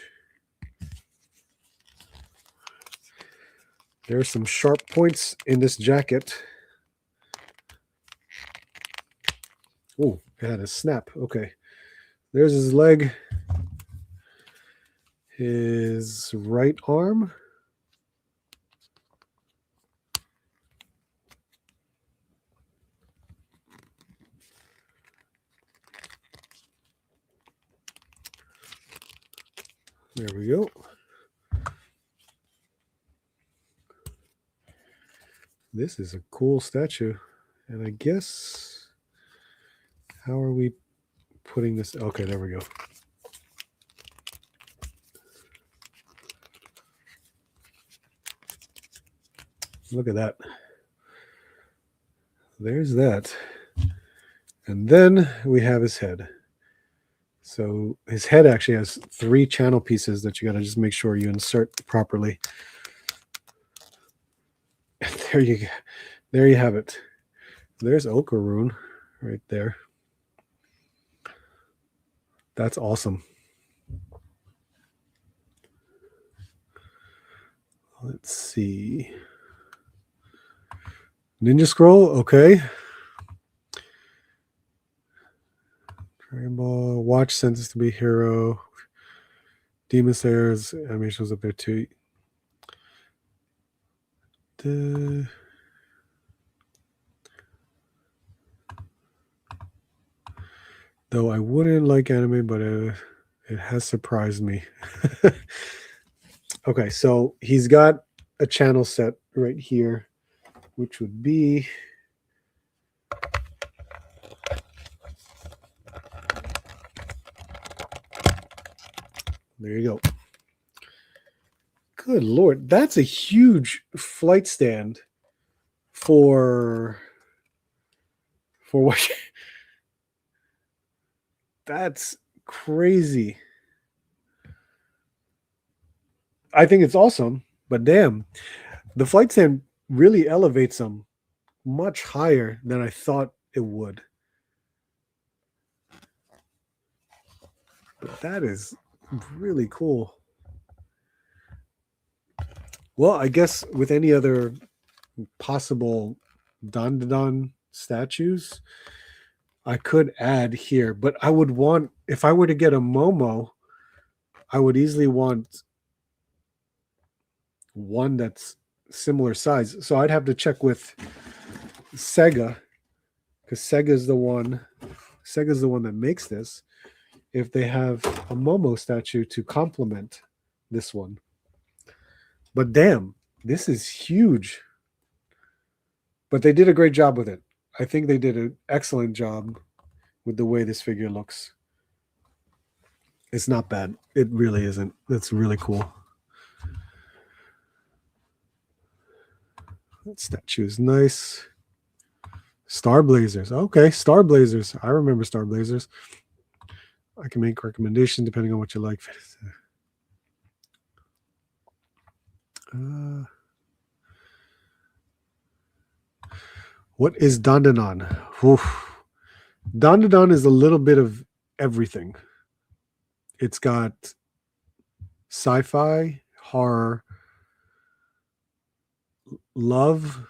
there are some sharp points in this jacket. Oh, it had a snap. Okay. There's his leg. His right arm. There we go. This is a cool statue. And I guess, how are we putting this? Okay, there we go. Look at that. There's that. And then we have his head. So his head actually has 3 channel pieces that you got to just make sure you insert properly. There you go. There you have it. There's Okaroon right there. That's awesome. Let's see. Ninja Scroll, okay. Dragon Ball, Watch, Sentenced to be Hero. Demon Slayer's animation was up there too. Though I wouldn't like anime, but it has surprised me. Okay, so he's got a channel set right here, which would be there you go. Good Lord, that's a huge flight stand for what? That's crazy. I think it's awesome, but damn, the flight stand really elevates them much higher than I thought it would. But that is really cool. Well, I guess with any other possible Dandadan statues, I could add here, but I would want, if I were to get a Momo, I would easily want one that's similar size. So I'd have to check with Sega, because Sega's the one that makes this. if they have a Momo statue to complement this one. But damn, this is huge. But they did a great job with it. I think they did an excellent job with the way this figure looks. It's not bad. It really isn't. That's really cool. That statue is nice. Star Blazers. Okay, Star Blazers. I remember Star Blazers. I can make recommendations depending on what you like. What is Dandanon? Dandanon is a little bit of everything. It's got sci-fi, horror, love,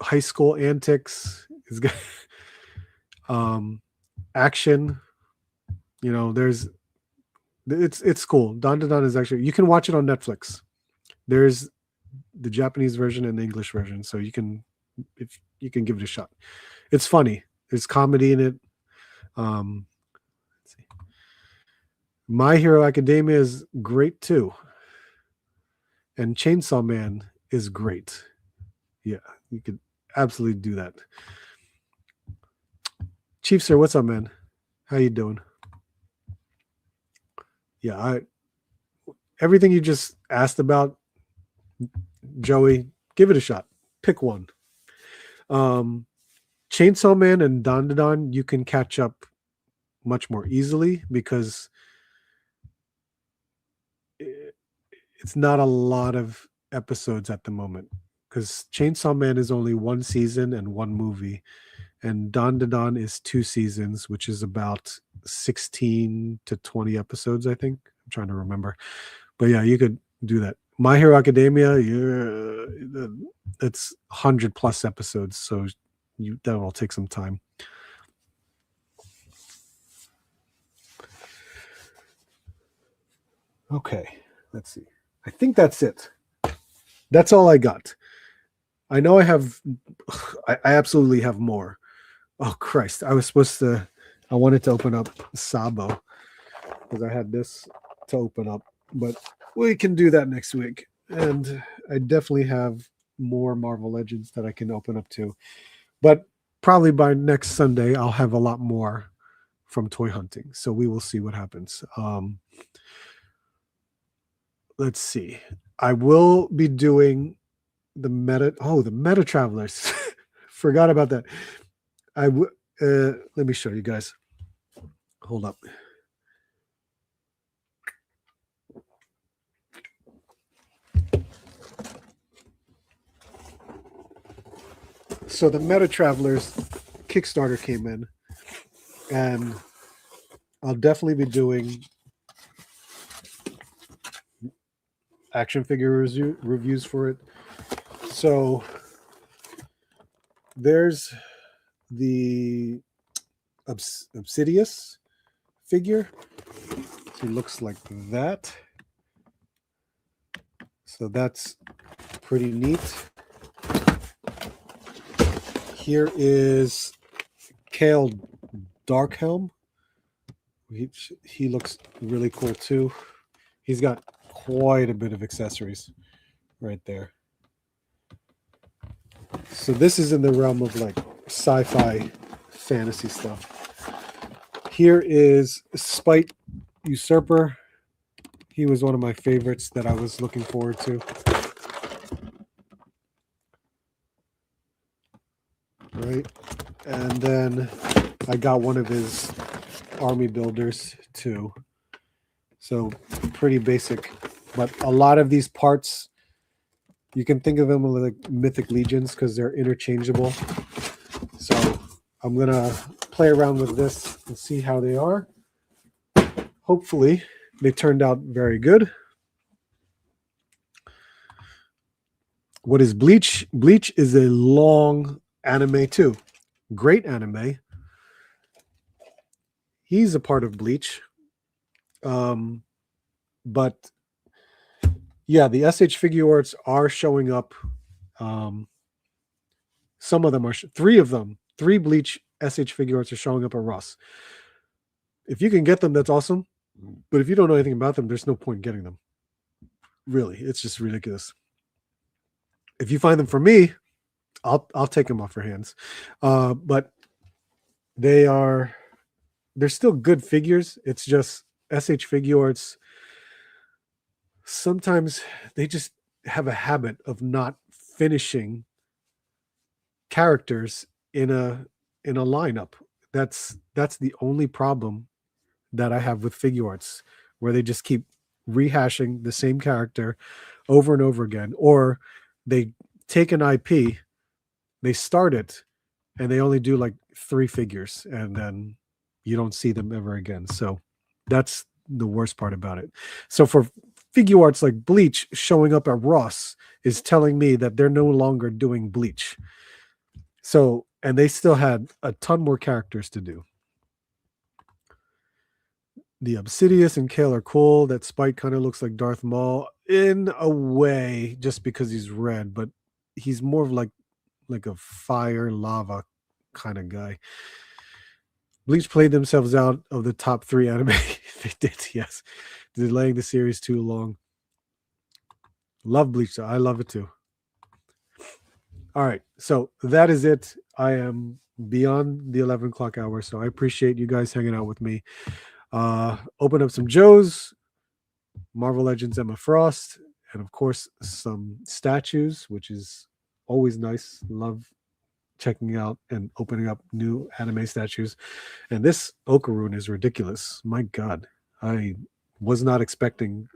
high school antics. It's got action. You know, it's cool. Dandanon is actually, you can watch it on Netflix. There's the Japanese version and the English version, so you can give it a shot. It's funny. There's comedy in it. Let's see. My Hero Academia is great too, and Chainsaw Man is great. Yeah, you could absolutely do that. Chief Sir, what's up, man? How you doing? Yeah, everything you just asked about, Joey, give it a shot. Pick one. Chainsaw Man and Dandadan, you can catch up much more easily because it's not a lot of episodes at the moment. Because Chainsaw Man is only one season and one movie, and Dandadan is 2 seasons, which is about 16 to 20 episodes, I think. I'm trying to remember. But yeah, you could do that. My Hero Academia, it's 100 plus episodes, so that will take some time. Okay, let's see. I think that's it. That's all I got. I know I absolutely have more. Oh Christ, I wanted to open up Sabo because I had this to open up, but we can do that next week. And I definitely have more Marvel Legends that I can open up to. But probably by next Sunday, I'll have a lot more from Toy Hunting. So we will see what happens. Let's see. I will be doing the Meta Travelers. Forgot about that. Let me show you guys. Hold up. So the Meta Travelers Kickstarter came in, and I'll definitely be doing action figure reviews for it. So there's the Obsidious figure. He looks like that. So that's pretty neat. Here is Kale Darkhelm. He looks really cool too. He's got quite a bit of accessories right there. So this is in the realm of like sci-fi fantasy stuff. Here is Spite Usurper. He was one of my favorites that I was looking forward to. Right. And then I got one of his army builders too. So pretty basic. But a lot of these parts, you can think of them like Mythic Legions because they're interchangeable. So I'm going to play around with this and see how they are. Hopefully they turned out very good. What is Bleach? Bleach is a long anime too. Great anime. He's a part of Bleach. But yeah, the SH figure arts are showing up. Some of them are, 3 of them, 3 Bleach SH figure arts are showing up at Ross. If you can get them, that's awesome. But if you don't know anything about them, there's no point in getting them. Really, it's just ridiculous. If you find them for me, I'll take them off your hands. But they're still good figures. It's just SH Figure Arts. Sometimes they just have a habit of not finishing characters in a lineup. That's the only problem that I have with Figure Arts, where they just keep rehashing the same character over and over again, or they take an IP, they start it, and they only do like 3 figures, and then you don't see them ever again. So that's the worst part about it. So for Figure Arts like Bleach showing up at Ross is telling me that they're no longer doing Bleach. So, and they still had a ton more characters to do. The Obsidious and Kale are cool. That Spike kind of looks like Darth Maul in a way, just because he's red, but he's more of like a fire lava kind of guy. Bleach played themselves out of the top 3 anime. They did, yes. Delaying the series too long. Love Bleach, though. I love it too. All right, so that is it. I am beyond the 11 o'clock hour, so I appreciate you guys hanging out with me. Open up some Joes, Marvel Legends Emma Frost, and of course some statues, which is always nice. Love checking out and opening up new anime statues. And this Okaroon is ridiculous. My God, I was not expecting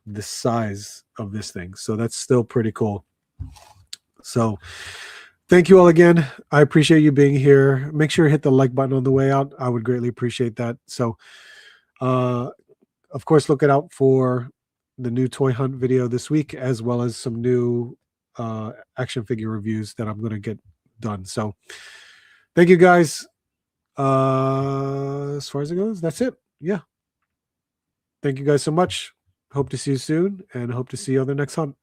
the size of this thing, so that's still pretty cool. So thank you all again. I appreciate you being here. Make sure you hit the like button on the way out. I would greatly appreciate that. So of course, look out for the new toy hunt video this week, as well as some new action figure reviews that I'm going to get done. So thank you guys. As far as it goes, that's it. Yeah. Thank you guys so much. Hope to see you soon, and hope to see you on the next hunt.